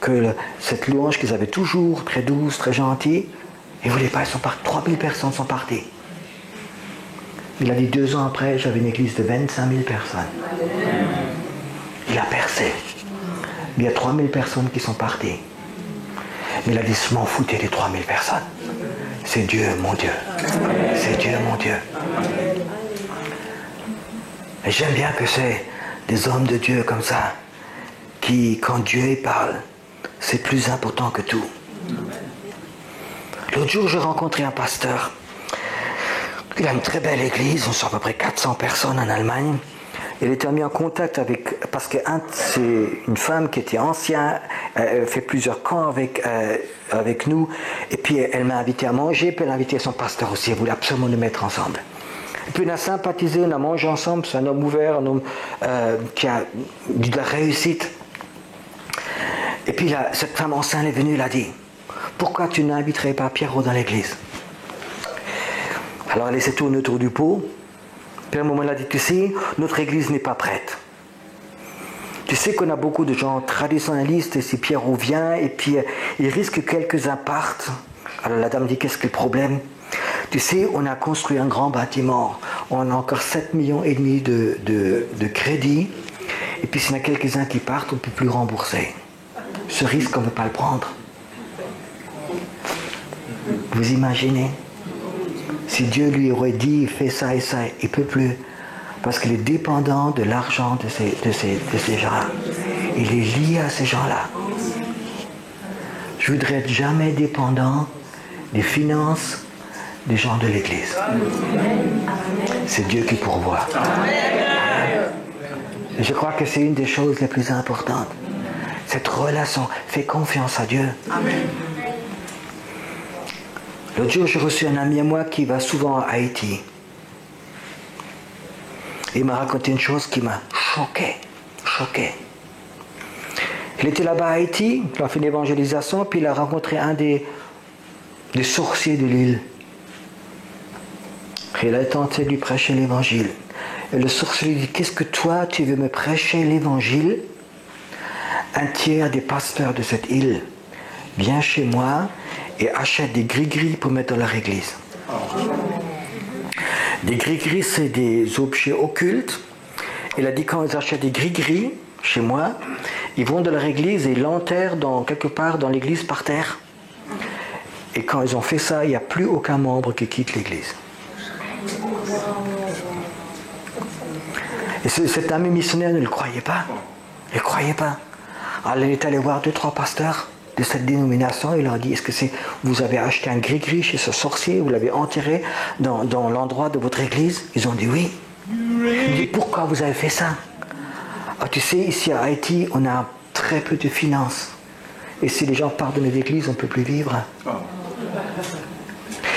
que cette louange qu'ils avaient toujours, très douce, très gentille, il ne voulait pas, 3 000 personnes sont parties. Il a dit 2 ans après, j'avais une église de 25 000 personnes. Il a percé. Mais il y a 3 000 personnes qui sont parties. Mais il a dit, je m'en foutais des 3 000 personnes. C'est Dieu, mon Dieu. C'est Dieu, mon Dieu. Et j'aime bien que c'est des hommes de Dieu comme ça, qui, quand Dieu parle, c'est plus important que tout. L'autre jour, j'ai rencontré un pasteur. Il a une très belle église, on sont à peu près 400 personnes en Allemagne. Il était mis en contact avec, parce que c'est une femme qui était ancienne, elle fait plusieurs camps avec nous, et puis elle m'a invité à manger, puis elle a invité son pasteur aussi, elle voulait absolument nous mettre ensemble. Et puis on a sympathisé, on a mangé ensemble, c'est un homme ouvert, un homme qui a de la réussite. Et puis cette femme enceinte est venue, elle a dit, pourquoi tu n'inviterais pas Pierrot dans l'église? Alors elle s'est tournée autour du pot. Puis à un moment elle a dit, tu sais, notre église n'est pas prête. Tu sais qu'on a beaucoup de gens traditionnalistes, et si Pierrot vient, et puis il risque que quelques-uns partent. Alors la dame dit, qu'est-ce que le problème? Tu sais, on a construit un grand bâtiment, on a encore 7,5 millions de crédit, et puis s'il y en a quelques-uns qui partent, on ne peut plus rembourser. Ce risque, on ne peut pas le prendre. Vous imaginez? Si Dieu lui aurait dit, fais ça et ça, il ne peut plus. Parce qu'il est dépendant de l'argent de ces gens-là. Il est lié à ces gens-là. Je voudrais être jamais dépendant des finances des gens de l'Église. C'est Dieu qui pourvoit. Et je crois que c'est une des choses les plus importantes. Cette relation, fais confiance à Dieu. Amen. L'autre jour, j'ai reçu un ami à moi qui va souvent à Haïti. Il m'a raconté une chose qui m'a choqué. Il était là-bas à Haïti, il a fait une évangélisation, puis il a rencontré un des sorciers de l'île. Et il a tenté de lui prêcher l'évangile. Et le sorcier lui dit, qu'est-ce que toi, tu veux me prêcher l'évangile? Un tiers des pasteurs de cette île vient chez moi et achète des gris-gris pour mettre dans leur église. Des gris-gris, c'est des objets occultes. Il a dit, quand ils achètent des gris-gris chez moi, ils vont dans leur église et ils l'enterrent quelque part dans l'église par terre. Et quand ils ont fait ça, il n'y a plus aucun membre qui quitte l'église. Et cet ami missionnaire ne le croyait pas. Il ne croyait pas. Alors il est allé voir 2-3 pasteurs de cette dénomination, il leur dit, est-ce que vous avez acheté un gris-gris chez ce sorcier, vous l'avez enterré dans l'endroit de votre église? Ils ont dit oui. Il dit, pourquoi vous avez fait ça? Ah, tu sais, ici à Haïti, on a très peu de finances. Et si les gens partent de nos églises, on ne peut plus vivre.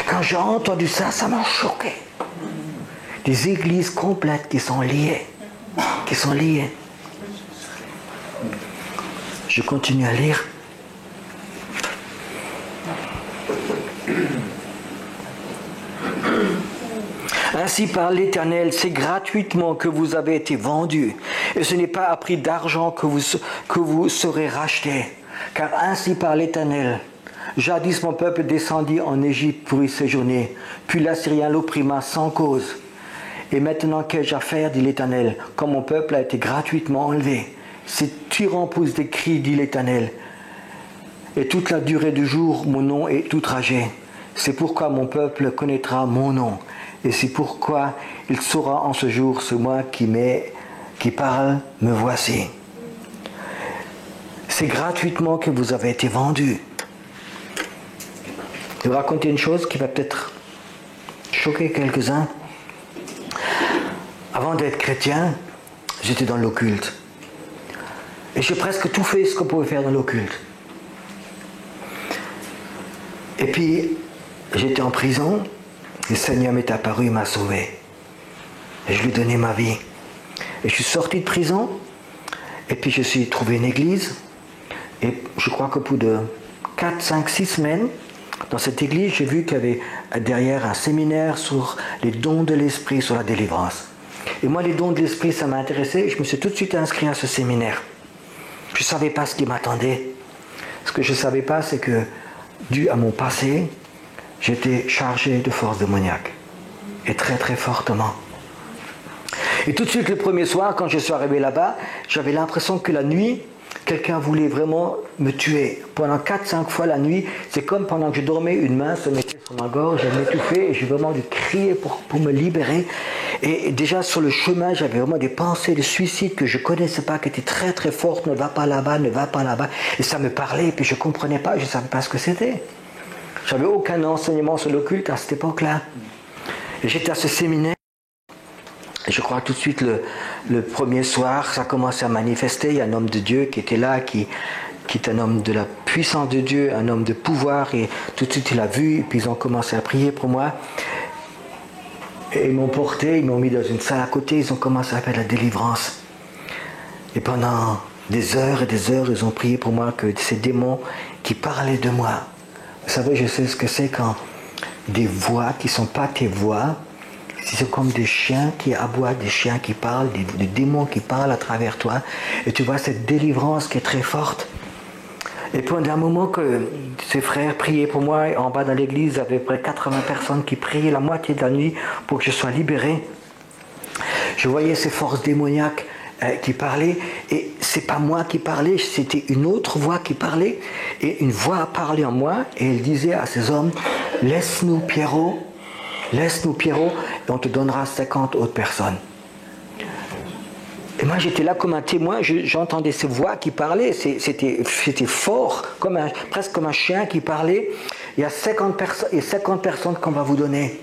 Quand j'ai entendu ça, ça m'a choqué. Des églises complètes qui sont liées. Je continue à lire. Ainsi parle l'Éternel, c'est gratuitement que vous avez été vendus, et ce n'est pas à prix d'argent que vous serez rachetés. Car ainsi parle l'Éternel, jadis mon peuple descendit en Égypte pour y séjourner, puis l'Assyrien l'opprima sans cause. Et maintenant qu'ai-je à faire, dit l'Éternel, quand mon peuple a été gratuitement enlevé. Ces tyrans poussent des cris, dit l'Éternel, et toute la durée du jour, mon nom est outragé. C'est pourquoi mon peuple connaîtra mon nom. Et c'est pourquoi il saura en ce jour, c'est moi qui parle, me voici. C'est gratuitement que vous avez été vendus. Je vais vous raconter une chose qui va peut-être choquer quelques-uns. Avant d'être chrétien, j'étais dans l'occulte. Et j'ai presque tout fait ce qu'on pouvait faire dans l'occulte. Et puis, j'étais en prison. Le Seigneur m'est apparu, il m'a sauvé. Et je lui ai donné ma vie. Et je suis sorti de prison. Et puis je suis trouvé une église. Et je crois qu'au bout de 4, 5, 6 semaines, dans cette église, j'ai vu qu'il y avait derrière un séminaire sur les dons de l'esprit, sur la délivrance. Et moi, les dons de l'esprit, ça m'a intéressé. Je me suis tout de suite inscrit à ce séminaire. Je ne savais pas ce qui m'attendait. Ce que je ne savais pas, c'est que, dû à mon passé, j'étais chargé de forces démoniaques. Et très très fortement. Et tout de suite, le premier soir, quand je suis arrivé là-bas, j'avais l'impression que la nuit, quelqu'un voulait vraiment me tuer. Pendant 4-5 fois la nuit, c'est comme pendant que je dormais, une main se mettait sur ma gorge, elle m'étouffait et j'ai vraiment dû crier pour me libérer. Et déjà sur le chemin, j'avais vraiment des pensées de suicide que je ne connaissais pas, qui étaient très très fortes. Ne va pas là-bas, ne va pas là-bas. Et ça me parlait et puis je ne comprenais pas, je ne savais pas ce que c'était. Je n'avais aucun enseignement sur l'occulte à cette époque-là. Et j'étais à ce séminaire. Et je crois tout de suite, le premier soir, ça commençait à manifester. Il y a un homme de Dieu qui était là, qui est un homme de la puissance de Dieu, un homme de pouvoir. Et tout de suite, il a vu, et puis ils ont commencé à prier pour moi. Et ils m'ont porté, ils m'ont mis dans une salle à côté, ils ont commencé à faire la délivrance. Et pendant des heures et des heures, ils ont prié pour moi, que ces démons qui parlaient de moi. Vous savez, je sais ce que c'est quand des voix qui ne sont pas tes voix, c'est comme des chiens qui aboient, des chiens qui parlent, des démons qui parlent à travers toi. Et tu vois cette délivrance qui est très forte. Et pendant un moment que ces frères priaient pour moi, en bas dans l'église, il y avait près de 80 personnes qui priaient la moitié de la nuit pour que je sois libéré. Je voyais ces forces démoniaques qui parlaient, et c'est pas moi qui parlais, c'était une autre voix qui parlait, et une voix parlait en moi, et elle disait à ces hommes, laisse-nous Pierrot, et on te donnera 50 autres personnes. Et moi j'étais là comme un témoin, j'entendais ces voix qui parlaient, c'était fort, presque comme un chien qui parlait. Il y a 50 personnes qu'on va vous donner.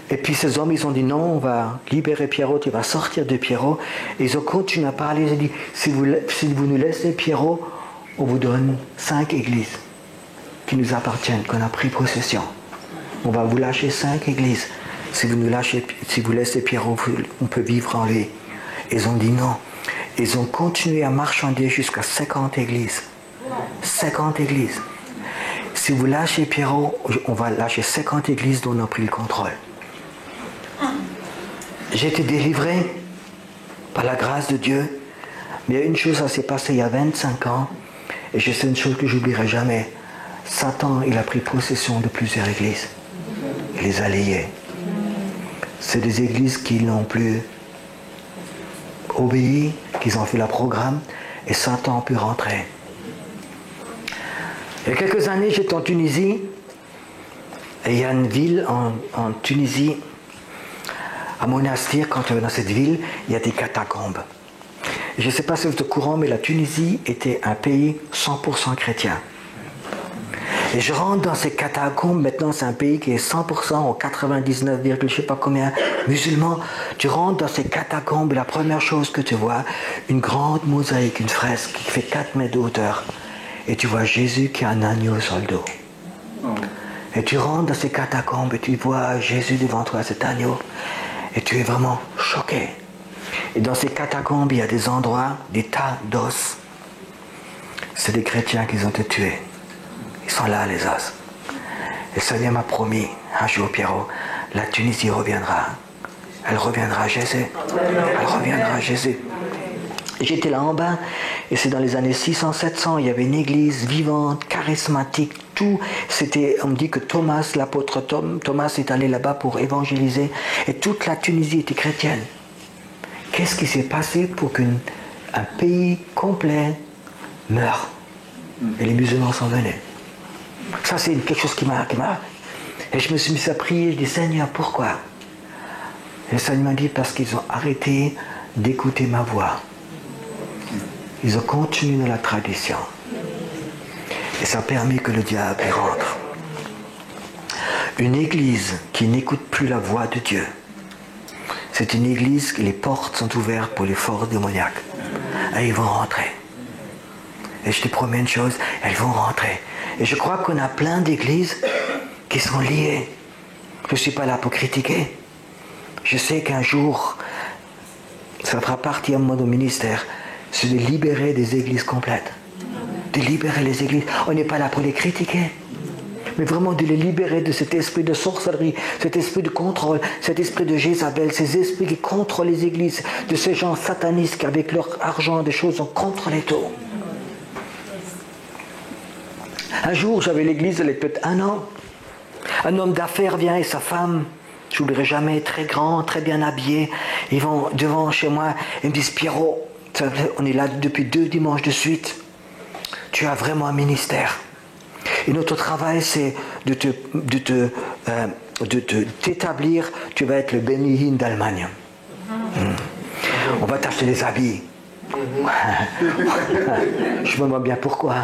Et puis ces hommes, ils ont dit non, on va libérer Pierrot, il va sortir de Pierrot. Et ils ont continué à parler, ils ont dit, si vous nous laissez Pierrot, on vous donne 5 églises qui nous appartiennent, qu'on a pris possession. On va vous lâcher 5 églises. Si vous laissez Pierrot, on peut vivre en lui. Ils ont dit non. Ils ont continué à marchander jusqu'à 50 églises. 50 églises. Si vous lâchez Pierrot, on va lâcher 50 églises dont on a pris le contrôle. J'ai été délivré par la grâce de Dieu. Mais il y a une chose, ça s'est passé il y a 25 ans. Et je sais une chose que j'oublierai jamais. Satan, il a pris possession de plusieurs églises. Il les a liées. C'est des églises qui n'ont plus obéi, qu'ils ont fait le programme, et Satan a pu rentrer. Il y a quelques années, j'étais en Tunisie, et il y a une ville en Tunisie, à Monastir, quand tu vas dans cette ville, il y a des catacombes. Je ne sais pas si vous êtes au courant, mais la Tunisie était un pays 100% chrétien. Et je rentre dans ces catacombes, maintenant c'est un pays qui est 100% ou 99, je ne sais pas combien, musulmans. Tu rentres dans ces catacombes et la première chose que tu vois, une grande mosaïque, une fresque qui fait 4 mètres de hauteur. Et tu vois Jésus qui a un agneau sur le dos. Et tu rentres dans ces catacombes et tu vois Jésus devant toi, cet agneau. Et tu es vraiment choqué. Et dans ces catacombes, il y a des endroits, des tas d'os. C'est des chrétiens qui ont été tués. Ils sont là, les os. Et le Seigneur m'a promis, un jour, Pierrot, la Tunisie reviendra. Elle reviendra à Jésus. Elle reviendra à Jésus. J'étais là en bas, et c'est dans les années 600-700, il y avait une église vivante, charismatique, tout. On me dit que Thomas, l'apôtre Thomas est allé là-bas pour évangéliser, et toute la Tunisie était chrétienne. Qu'est-ce qui s'est passé pour qu'un pays complet meure? Et les musulmans sont venus. Ça, c'est quelque chose qui m'a... Et je me suis mis à prier, je dis, Seigneur, pourquoi? Et le Seigneur m'a dit, parce qu'ils ont arrêté d'écouter ma voix. Ils ont continué dans la tradition. Et ça a permis que le diable y rentre. Une église qui n'écoute plus la voix de Dieu, c'est une église où les portes sont ouvertes pour les forces démoniaques. Et ils vont rentrer. Et je te promets une chose, elles vont rentrer. Et je crois qu'on a plein d'églises qui sont liées. Je ne suis pas là pour critiquer. Je sais qu'un jour, ça fera partie à moi de mon ministère, c'est de libérer des églises complètes. De libérer les églises. On n'est pas là pour les critiquer. Mais vraiment de les libérer de cet esprit de sorcellerie, cet esprit de contrôle, cet esprit de Jézabel, ces esprits qui contrôlent les églises, de ces gens satanistes qui avec leur argent, des choses, ont contrôlé tout. Un jour, j'avais l'église, elle était peut-être 1 an. Un homme d'affaires vient et sa femme, je n'oublierai jamais, très grand, très bien habillé. Ils vont devant chez moi et me disent, Pierrot, on est là depuis 2 dimanches de suite. Tu as vraiment un ministère. Et notre travail, c'est de t'établir. Tu vas être le Benny Hinn d'Allemagne. On va t'acheter des habits. Je me demande bien pourquoi.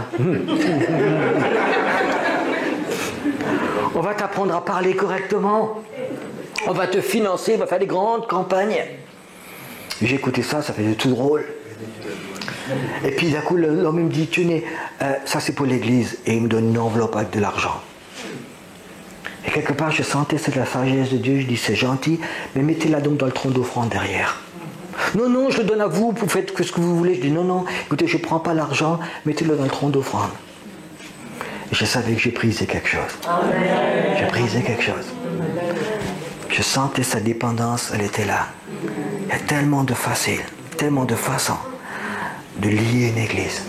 On va t'apprendre à parler correctement. On va te financer, on va faire des grandes campagnes. J'ai écouté ça, ça faisait tout drôle. Et puis d'un coup, l'homme me dit, tenez, ça c'est pour l'église. Et il me donne une enveloppe avec de l'argent. Et quelque part, je sentais c'est la sagesse de Dieu. Je dis, c'est gentil, mais mettez-la donc dans le tronc d'offrande derrière. Non, non, je le donne à vous, vous faites ce que vous voulez. Je dis, non, non, écoutez, je ne prends pas l'argent, mettez-le dans le tronc d'offrande. Et je savais que j'ai brisé quelque chose. J'ai brisé quelque chose. Je sentais sa dépendance, elle était là. Il y a tellement de façons de lier une église.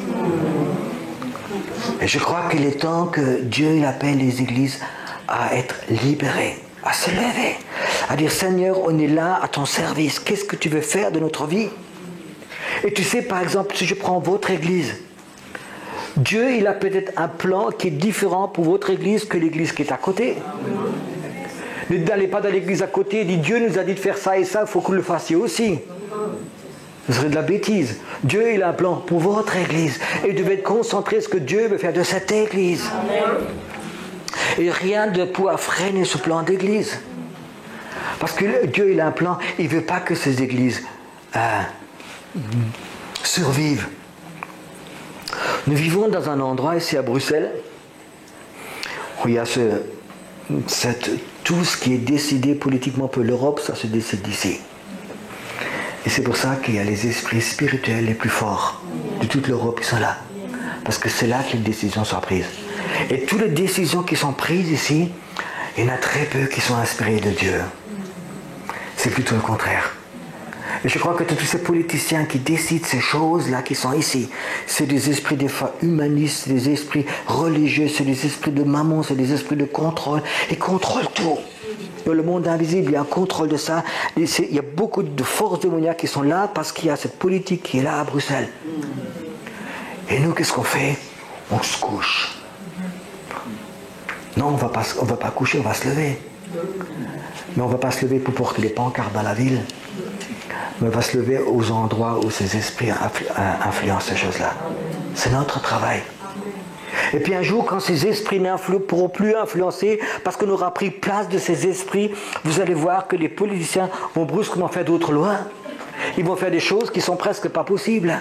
Et je crois qu'il est temps que Dieu il appelle les églises à être libérées, à se lever, à dire Seigneur, on est là à ton service, qu'est-ce que tu veux faire de notre vie? Et tu sais, par exemple, si je prends votre église, Dieu il a peut-être un plan qui est différent pour votre église que l'église qui est à côté. Ne n'allez pas dans l'église à côté et dites Dieu nous a dit de faire ça et ça, il faut que vous le fassiez aussi. Ce serait de la bêtise. Dieu il a un plan pour votre église et vous devez être concentré sur ce que Dieu veut faire de cette église. Et rien de pouvoir freiner ce plan d'église. Parce que Dieu il a un plan, il ne veut pas que ces églises survivent. Nous vivons dans un endroit ici à Bruxelles où il y a tout ce qui est décidé politiquement pour l'Europe, ça se décide d'ici. Et c'est pour ça qu'il y a les esprits spirituels les plus forts de toute l'Europe qui sont là. Parce que c'est là que les décisions sont prises. Et toutes les décisions qui sont prises ici, il y en a très peu qui sont inspirées de Dieu. C'est plutôt le contraire. Et je crois que tous ces politiciens qui décident ces choses-là qui sont ici, c'est des esprits des fois humanistes, des esprits religieux, c'est des esprits de mammon, c'est des esprits de contrôle. Ils contrôlent tout. Dans le monde invisible, il y a un contrôle de ça. Il y a beaucoup de forces démoniaques qui sont là parce qu'il y a cette politique qui est là à Bruxelles. Et nous, qu'est-ce qu'on fait? On se couche. Non, on va pas coucher, on va se lever. Mais on ne va pas se lever pour porter les pancartes dans la ville. Mais on va se lever aux endroits où ces esprits influencent ces choses-là. C'est notre travail. Et puis un jour, quand ces esprits ne pourront plus influencer, parce qu'on aura pris place de ces esprits, vous allez voir que les politiciens vont brusquement faire d'autres lois. Ils vont faire des choses qui sont presque pas possibles.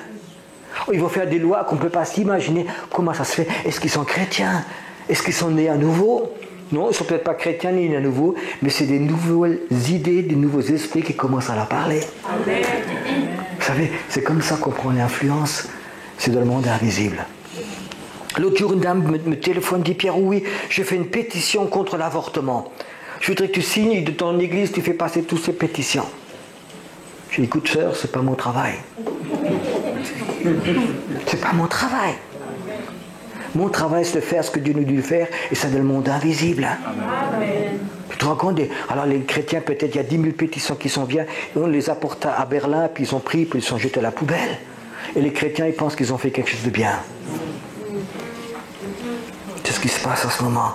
Ils vont faire des lois qu'on ne peut pas s'imaginer. Comment ça se fait? Est-ce qu'ils sont chrétiens? Est-ce qu'ils sont nés à nouveau? Non, ils ne sont peut-être pas chrétiens ni à nouveau, mais c'est des nouvelles idées, des nouveaux esprits qui commencent à leur parler. Amen. Vous savez, c'est comme ça qu'on prend l'influence. C'est dans le monde invisible. L'autre jour, une dame me téléphone, dit Pierre, oui, je fais une pétition contre l'avortement. je voudrais que tu signes de ton église, tu fais passer toutes ces pétitions. Je dis, écoute, sœur, c'est pas mon travail. C'est pas mon travail. Mon travail, c'est de faire ce que Dieu nous dit de faire, et c'est dans le monde invisible. Amen. Tu te rends compte Alors les chrétiens, peut-être, il y a 10 000 pétitions qui sont bien, et on les apporte à Berlin, puis ils ont pris, puis ils sont jetés à la poubelle. Et les chrétiens, ils pensent qu'ils ont fait quelque chose de bien. C'est ce qui se passe en ce moment.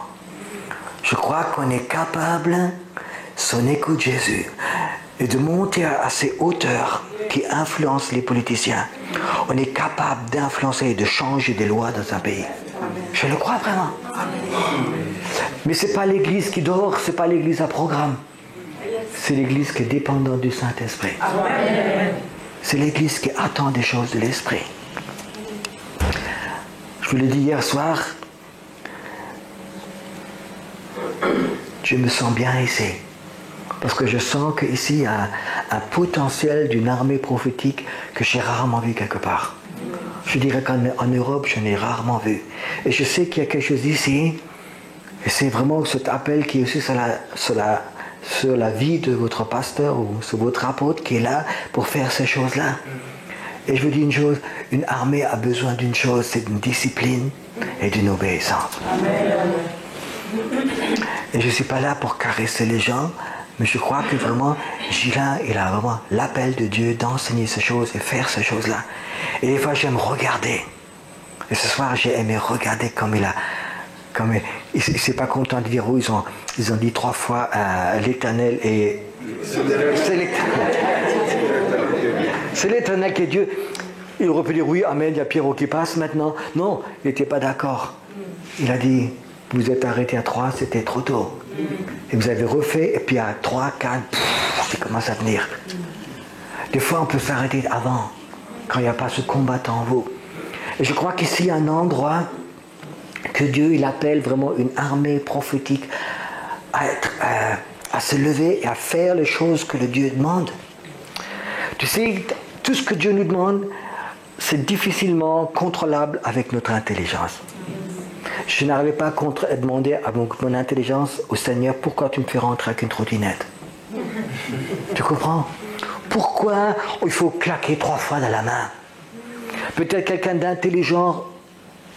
Je crois qu'on est capable, si on écoute Jésus, et de monter à ces hauteurs qui influencent les politiciens. On est capable d'influencer et de changer des lois dans un pays. Je le crois vraiment. Mais ce n'est pas l'église qui dort, ce n'est pas l'église à programme. C'est l'église qui est dépendante du Saint-Esprit. C'est l'église qui attend des choses de l'Esprit. Je vous l'ai dit hier soir, je me sens bien ici. Parce que je sens qu'ici, il y a un potentiel d'une armée prophétique que j'ai rarement vu quelque part. Je dirais qu'en Europe, je n'ai rarement vu. Et je sais qu'il y a quelque chose ici, et c'est vraiment cet appel qui est aussi sur la vie de votre pasteur ou sur votre apôtre qui est là pour faire ces choses-là. Et je vous dis une chose, une armée a besoin d'une chose, c'est d'une discipline et d'une obéissance. Amen. Et je ne suis pas là pour caresser les gens, mais je crois que vraiment, Gilin, il a vraiment l'appel de Dieu d'enseigner ces choses et faire ces choses-là. Et des fois, j'aime regarder. Et ce soir, j'ai aimé regarder comme il a... il ne s'est pas content de dire, oh, ils ont dit 3 fois l'Éternel et... C'est l'Éternel. C'est l'Éternel qui est Dieu. Il aurait pu dire, oui, amen, il y a Pierrot qui passe maintenant. Non, il n'était pas d'accord. Il a dit, vous êtes arrêté à 3, c'était trop tôt. Et vous avez refait, et puis à 3, 4, ça commence à venir. Des fois, on peut s'arrêter avant, quand il n'y a pas ce combattant en vous. Et je crois qu'ici, il y a un endroit que Dieu, il appelle vraiment une armée prophétique à se lever et à faire les choses que le Dieu demande. Tu sais, tout ce que Dieu nous demande, c'est difficilement contrôlable avec notre intelligence. Je n'arrivais pas à demander à mon intelligence au Seigneur, pourquoi tu me fais rentrer avec une trottinette? Tu comprends? Pourquoi il faut claquer 3 fois dans la main? Peut-être quelqu'un d'intelligent,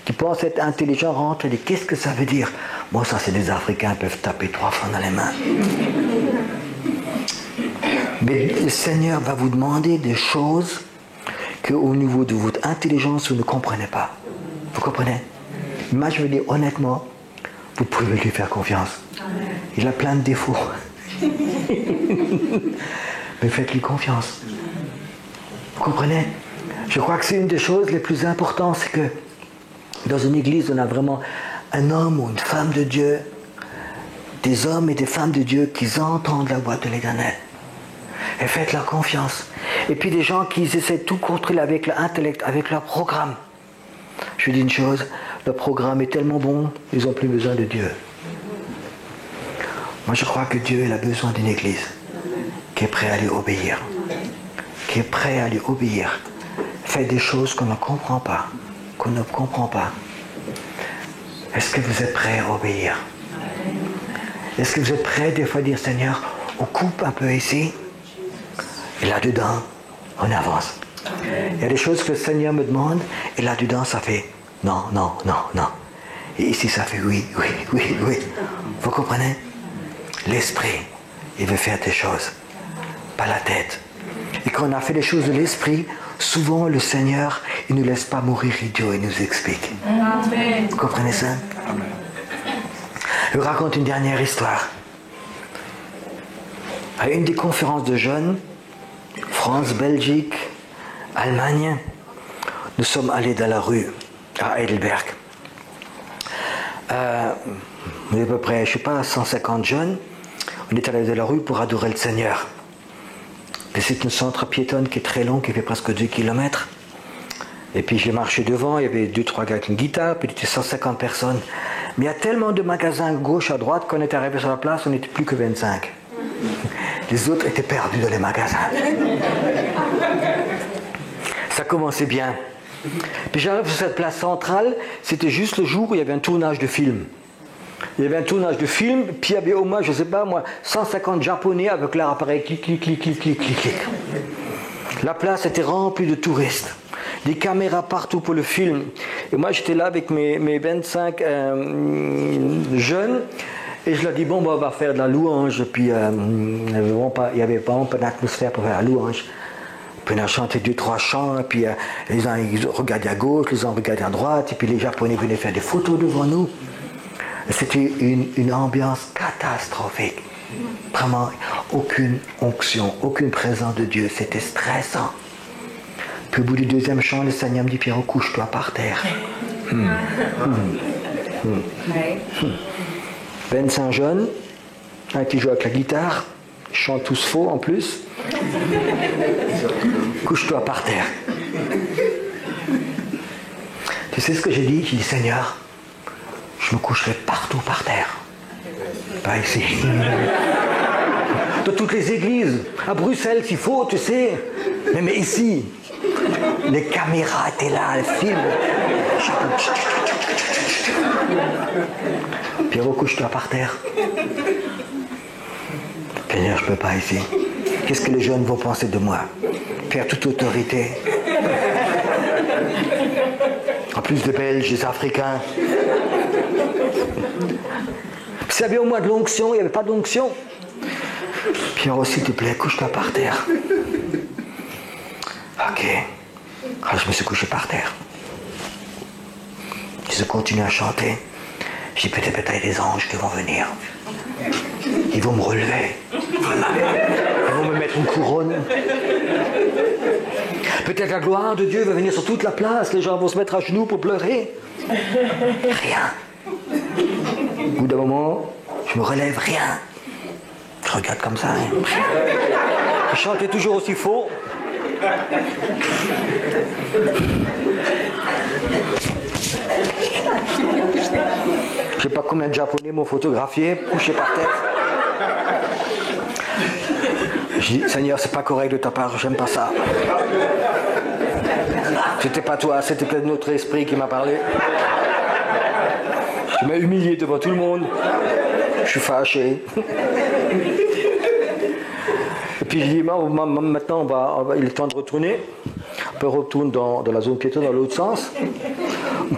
qui pense être intelligent, rentre et dit, qu'est-ce que ça veut dire? Moi, ça c'est des Africains, ils peuvent taper 3 fois dans les mains. Mais le Seigneur va vous demander des choses qu'au niveau de votre intelligence, vous ne comprenez pas. Vous comprenez? Moi, je veux dire honnêtement, vous pouvez lui faire confiance. Amen. Il a plein de défauts. Mais faites-lui confiance. Vous comprenez? Je crois que c'est une des choses les plus importantes, c'est que dans une église, on a vraiment un homme ou une femme de Dieu, des hommes et des femmes de Dieu qui entendent la voix de l'Éternel. Et faites-leur confiance. Et puis des gens qui essaient de tout contrôler avec l'intellect, avec leur programme. Je vous dis une chose, le programme est tellement bon, ils n'ont plus besoin de Dieu. Moi, je crois que Dieu, il a besoin d'une église qui est prête à lui obéir. Qui est prête à lui obéir. Fait des choses qu'on ne comprend pas. Qu'on ne comprend pas. Est-ce que vous êtes prêts à obéir? Est-ce que vous êtes prêts des fois à dire, Seigneur, on coupe un peu ici, et là-dedans, on avance. Il y a des choses que le Seigneur me demande, et là-dedans, ça fait non, non, non, non. Et ici, ça fait oui, oui, oui, oui. Vous comprenez? L'esprit, il veut faire des choses, pas la tête. Et quand on a fait les choses de l'esprit, souvent le Seigneur, il ne nous laisse pas mourir idiot, il nous explique. Amen. Vous comprenez ça? Amen. Je vous raconte une dernière histoire. À une des conférences de jeunes, France, Belgique, Allemagne, nous sommes allés dans la rue à Heidelberg. On est à peu près, je ne sais pas, 150 jeunes. On est allés dans la rue pour adorer le Seigneur. Et c'est une centre piétonne qui est très long, qui fait presque 2 km. Et puis j'ai marché devant, il y avait 2-3 gars avec une guitare, puis il y avait 150 personnes. Mais il y a tellement de magasins gauche à droite qu'on est arrivé sur la place, on n'était plus que 25. Les autres étaient perdus dans les magasins. Ça commençait bien. Puis j'arrive sur cette place centrale, c'était juste le jour où il y avait un tournage de film. Il y avait un tournage de film, puis il y avait au moins, je ne sais pas moi, 150 Japonais avec leur appareil clic, clic, clic, clic, clic, clic, clic. La place était remplie de touristes. Des caméras partout pour le film. Et moi, j'étais là avec mes 25 jeunes. Et je leur dis, bon, on va faire de la louange. Et puis, il n'y avait vraiment pas d'atmosphère pour faire la louange. Puis on a chanté 2-3 chants. Et puis, les uns ils regardaient à gauche, les uns regardaient à droite. Et puis, les Japonais venaient faire des photos devant nous. C'était une ambiance catastrophique. Vraiment, aucune onction, aucune présence de Dieu. C'était stressant. Puis au bout du deuxième chant, le Seigneur me dit, Pierrot, couche-toi par terre. 25 jeunes, un qui joue avec la guitare, ils chantent tous faux en plus. Couche-toi par terre. Tu sais ce que j'ai dit? J'ai dit, Seigneur, je me coucherai partout par terre. Pas ici. Dans toutes les églises, à Bruxelles s'il faut, tu sais. Mais ici, les caméras étaient là, le film. Pierrot, couche-toi par terre. Seigneur, je ne peux pas ici. Qu'est-ce que les jeunes vont penser de moi? Faire toute autorité. En plus de Belges, des Africains. S'il y avait au moins de l'onction, il n'y avait pas d'onction. Pierrot, s'il te plaît, couche-toi par terre. Ok. Alors je me suis couché par terre. Je continue à chanter. Je dis peut-être il y a des anges qui vont venir. Ils vont me relever. Ils vont me mettre une couronne. Peut-être la gloire de Dieu va venir sur toute la place. Les gens vont se mettre à genoux pour pleurer. Rien. Au bout d'un moment, je me relève, rien. Je regarde comme ça. Je chantais toujours aussi faux. Je ne sais pas combien de Japonais m'ont photographié, couché par terre. Je dis, Seigneur, c'est pas correct de ta part, j'aime pas ça. C'était pas toi, c'était peut-être notre esprit qui m'a parlé. Tu m'as humilié devant tout le monde. Je suis fâché. Et puis je dis, maintenant, il est temps de retourner. On retourne dans la zone piétonne dans l'autre sens.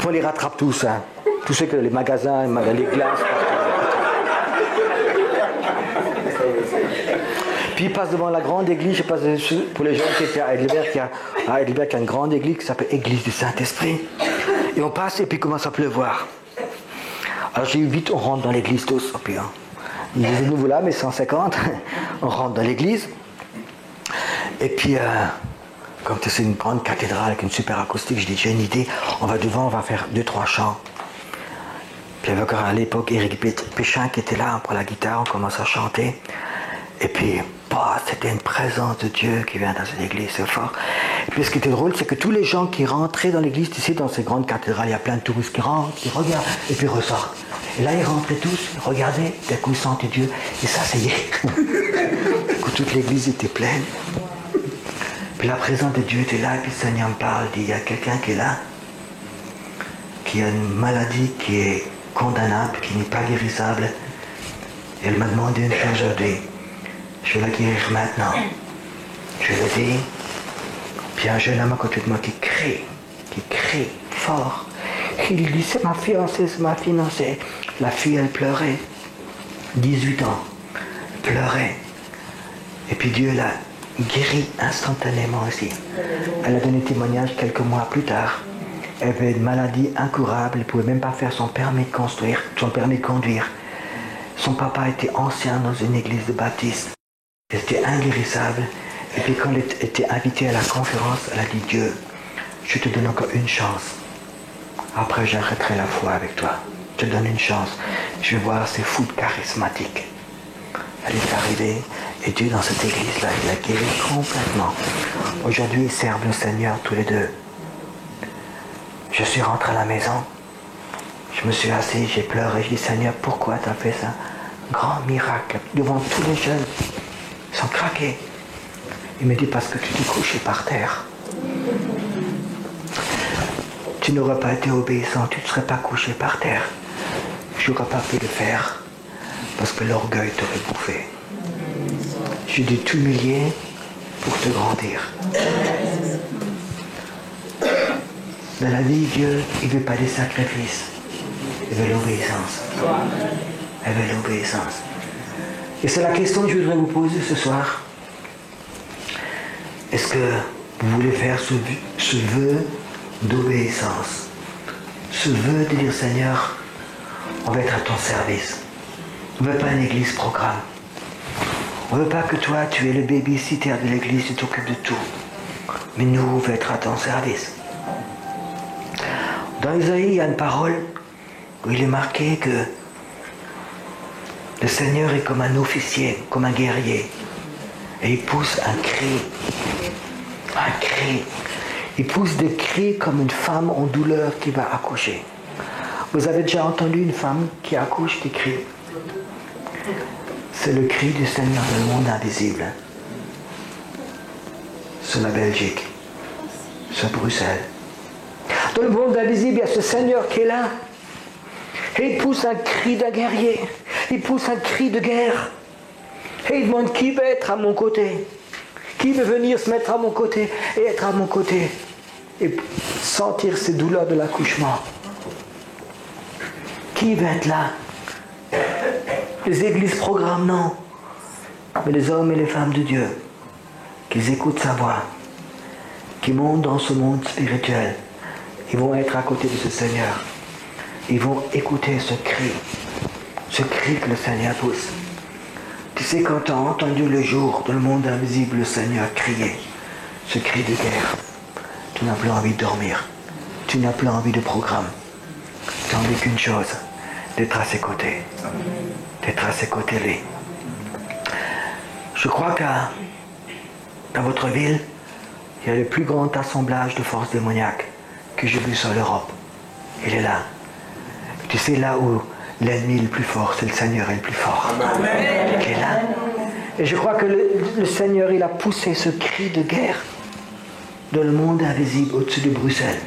On les rattrape tous. Hein. Tous ceux que les magasins, les glaces. Puis il passe devant la grande église. Je passe pour les gens qui étaient à Heidelberg. Il y a une grande église qui s'appelle Église du Saint-Esprit. Et on passe et puis il commence à pleuvoir. Alors j'ai eu vite, on rentre dans l'église tous. Puis, hein. Ils disaient, nous voilà, mais 150. On rentre dans l'église. Et puis, comme c'est une grande cathédrale avec une super acoustique, je dis, j'ai une idée, on va devant, on va faire 2-3 chants. Puis il y avait encore à l'époque Éric Péchin qui était là pour la guitare, on commence à chanter. Et puis, c'était une présence de Dieu qui vient dans cette église, c'est fort. Et puis ce qui était drôle, c'est que tous les gens qui rentraient dans l'église, tu sais, dans ces grandes cathédrales, il y a plein de touristes qui rentrent, qui regardent, et puis ressortent. Et là, ils rentraient tous, ils regardaient, d'un coup, ils sentaient Dieu, et ça y est. Du coup, toute l'église était pleine. Puis la présence de Dieu était là, et puis le Seigneur me parle, il dit, il y a quelqu'un qui est là, qui a une maladie qui est condamnable, qui n'est pas guérissable. Et elle m'a demandé une chose aujourd'hui. Je vais la guérir maintenant. Je le dis. Puis un jeune homme à côté de moi qui crie fort. Il dit, c'est ma fiancée, c'est ma fiancée. La fille, elle pleurait. 18 ans. Elle pleurait. Et puis Dieu l'a guérie instantanément aussi. Elle a donné témoignage quelques mois plus tard. Elle avait une maladie incurable. Elle ne pouvait même pas faire son permis de conduire. Son papa était ancien dans une église de baptiste. C'était inguérissable. Et puis quand elle était invitée à la conférence, elle a dit, Dieu, je te donne encore une chance. Après, j'arrêterai la foi avec toi. Je te donne une chance. Je vais voir ces foudres charismatiques. Elle est arrivée, et Dieu, dans cette église-là, il l'a guéri complètement. Aujourd'hui, ils servent le Seigneur tous les deux. Je suis rentré à la maison. Je me suis assis, j'ai pleuré. Je dis, Seigneur, pourquoi tu as fait ça? Grand miracle. Devant tous les jeunes. Ils sont craqués. Il me dit, parce que tu t'es couché par terre. Tu n'aurais pas été obéissant, tu ne serais pas couché par terre. tu n'auras pas pu le faire parce que l'orgueil t'aurait bouffé. J'ai dû t'humilier pour te grandir. Dans la vie, Dieu, il ne veut pas des sacrifices. Il veut l'obéissance. Il veut l'obéissance. Et c'est la question que je voudrais vous poser ce soir. Est-ce que vous voulez faire ce vœu d'obéissance? Ce vœu de dire, Seigneur, on va être à ton service. On ne veut pas une église programme. On ne veut pas que toi, tu es le baby-sitter de l'église, tu t'occupes de tout. Mais nous, on veut être à ton service. Dans Isaïe, il y a une parole où il est marqué que le Seigneur est comme un officier, comme un guerrier. Et il pousse un cri. Un cri. Il pousse des cris comme une femme en douleur qui va accoucher. Vous avez déjà entendu une femme qui accouche qui crie? C'est le cri du Seigneur dans le monde invisible. Sur la Belgique. Sur Bruxelles. Dans le monde invisible, il y a ce Seigneur qui est là. Et il pousse un cri d'un guerrier. Il pousse un cri de guerre. Et il demande qui va être à mon côté. Qui veut venir se mettre à mon côté et être à mon côté. Et sentir ces douleurs de l'accouchement. Qui va être là? Les églises programment, non. Mais les hommes et les femmes de Dieu, qu'ils écoutent sa voix, qui montent dans ce monde spirituel, ils vont être à côté de ce Seigneur. Ils vont écouter ce cri que le Seigneur pousse. Tu sais, quand tu as entendu le jour dans le monde invisible, le Seigneur crier, ce cri de guerre, tu n'as plus envie de dormir. Tu n'as plus envie de programme. Tu n'as envie qu'une chose, d'être à ses côtés. D'être à ses côtés, lui. Je crois que dans votre ville, il y a le plus grand assemblage de forces démoniaques que j'ai vu sur l'Europe. Il est là. Tu sais, là où l'ennemi est le plus fort, c'est le Seigneur est le plus fort. Amen. Il est là. Et je crois que le Seigneur, il a poussé ce cri de guerre dans le monde invisible au-dessus de Bruxelles.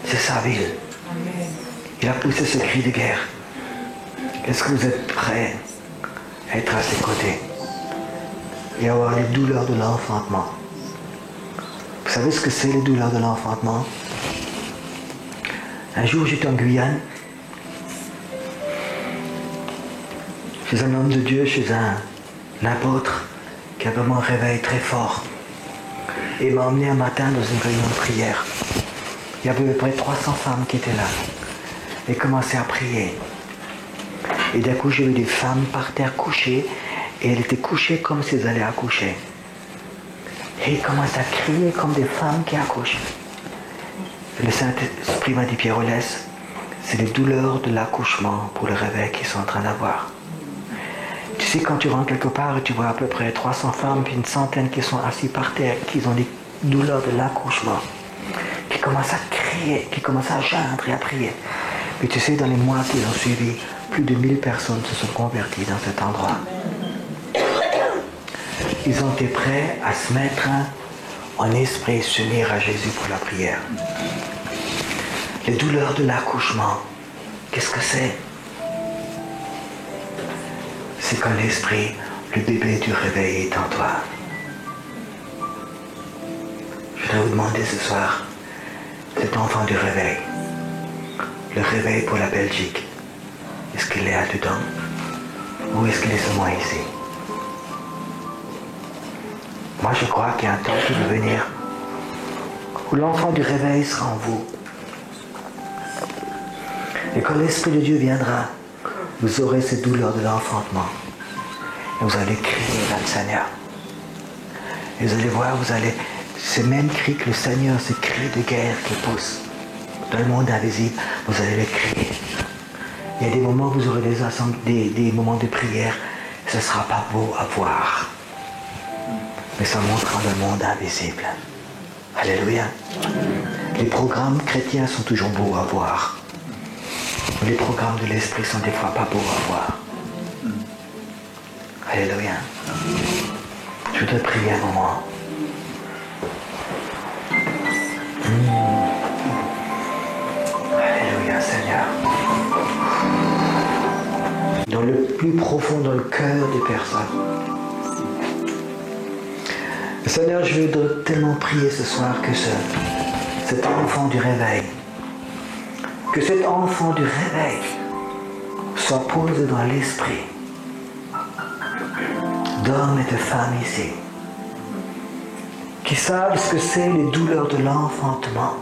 C'est sa ville. Il a poussé ce cri de guerre. Est-ce que vous êtes prêts à être à ses côtés et avoir les douleurs de l'enfantement? Vous savez ce que c'est les douleurs de l'enfantement? Un jour, j'étais en Guyane, chez un homme de Dieu, chez un apôtre qui a vraiment un réveil très fort. Et il m'a emmené un matin dans une réunion de prière. Il y avait à peu près 300 femmes qui étaient là et commençaient à prier. Et d'un coup, j'ai vu des femmes par terre couchées, et elles étaient couchées comme si elles allaient accoucher. Et ils commencent à crier comme des femmes qui accouchent. Et le Saint-Esprit m'a dit, Pierre Olès, c'est les douleurs de l'accouchement pour le réveil qu'ils sont en train d'avoir. Tu sais, quand tu rentres quelque part et tu vois à peu près 300 femmes, puis une centaine qui sont assises par terre, qui ont des douleurs de l'accouchement, qui commencent à crier, qui commencent à geindre et à prier. Et tu sais, dans les mois qui ont suivi, plus de 1000 personnes se sont converties dans cet endroit. Ils ont été prêts à se mettre en esprit et s'unir à Jésus pour la prière. Les douleurs de l'accouchement, qu'est-ce que c'est? C'est quand l'esprit, le bébé du réveil est en toi. Je voudrais vous demander ce soir, cet enfant du réveil, le réveil pour la Belgique, est-ce qu'il est là-dedans ou est-ce qu'il est seulement ici? Moi je crois qu'il y a un temps qui va venir où l'enfant du réveil sera en vous. Et quand l'Esprit de Dieu viendra, vous aurez cette douleur de l'enfantement. Et vous allez crier vers le Seigneur. Et vous allez voir, vous allez, ces mêmes cris que le Seigneur, ces cris de guerre qui poussent dans le monde invisible, vous allez les crier. Il y a des moments où vous aurez des moments de prière, ce ne sera pas beau à voir. Mais ça montrera le monde invisible. Alléluia. Les programmes chrétiens sont toujours beaux à voir. Mais les programmes de l'esprit sont des fois pas beaux à voir. Alléluia. Je voudrais prier un moment. Alléluia, Seigneur. dans le plus profond, dans le cœur des personnes. Seigneur, je voudrais tellement prier ce soir que cet enfant du réveil, que cet enfant du réveil soit posé dans l'esprit d'hommes et de femmes ici, qui savent ce que c'est les douleurs de l'enfantement,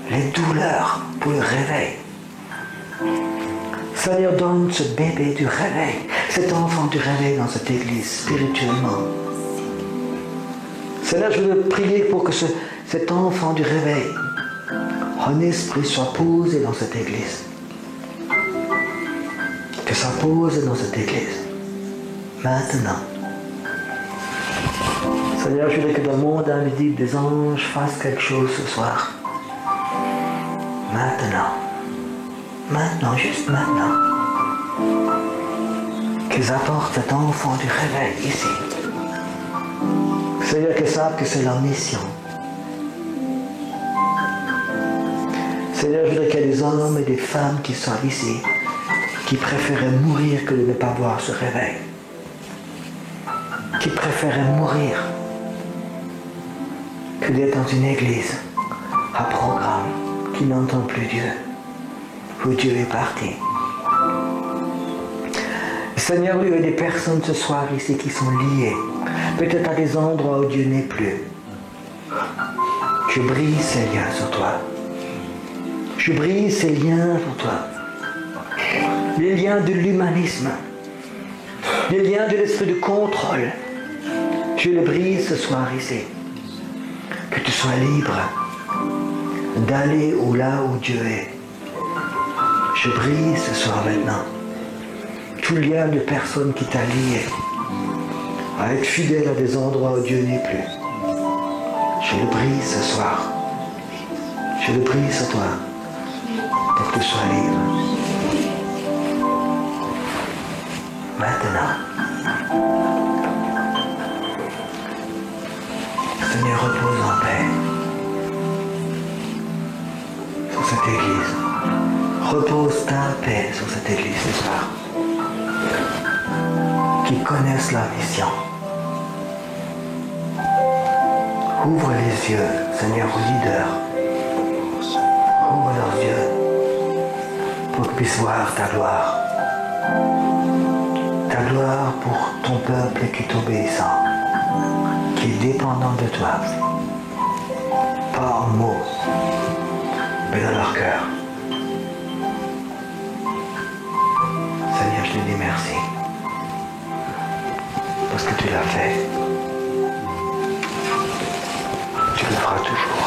les douleurs pour le réveil. Seigneur, donne ce bébé du réveil, cet enfant du réveil dans cette église spirituellement. Seigneur, je veux prier pour que cet enfant du réveil, en esprit, soit posé dans cette église. Que soit posé dans cette église. Maintenant. Seigneur, je voudrais que dans le monde invisible, des anges fassent quelque chose ce soir. Maintenant. Maintenant, juste maintenant. Qu'ils apportent cet enfant du réveil ici. Seigneur, qu'ils savent que c'est leur mission. Seigneur, je voudrais qu'il y ait des hommes et des femmes qui sont ici, qui préféraient mourir que de ne pas voir ce réveil. Qui préféraient mourir que d'être dans une église à programme qui n'entend plus Dieu, où Dieu est parti. Seigneur, il y a des personnes ce soir ici qui sont liées, peut-être à des endroits où Dieu n'est plus. Je brise ces liens sur toi. Je brise ces liens pour toi. Les liens de l'humanisme, les liens de l'esprit de contrôle. Je les brise ce soir ici. Que tu sois libre d'aller là où Dieu est. Je brise ce soir maintenant tout lien de personnes qui t'a lié à être fidèle à des endroits où Dieu n'est plus. Je le brise ce soir. Je le brise sur toi pour que tu sois libre. Maintenant. Seigneur, repose en paix sur cette église. Repose ta paix sur cette église ce soir. Qui connaissent la mission. Ouvre les yeux, Seigneur, aux leaders. Ouvre leurs yeux pour qu'ils puissent voir ta gloire. Ta gloire pour ton peuple qui est obéissant, qui est dépendant de toi. Pas en mots, mais dans leur cœur. Seigneur, je te dis merci. Parce que tu l'as fait. Tu le feras toujours.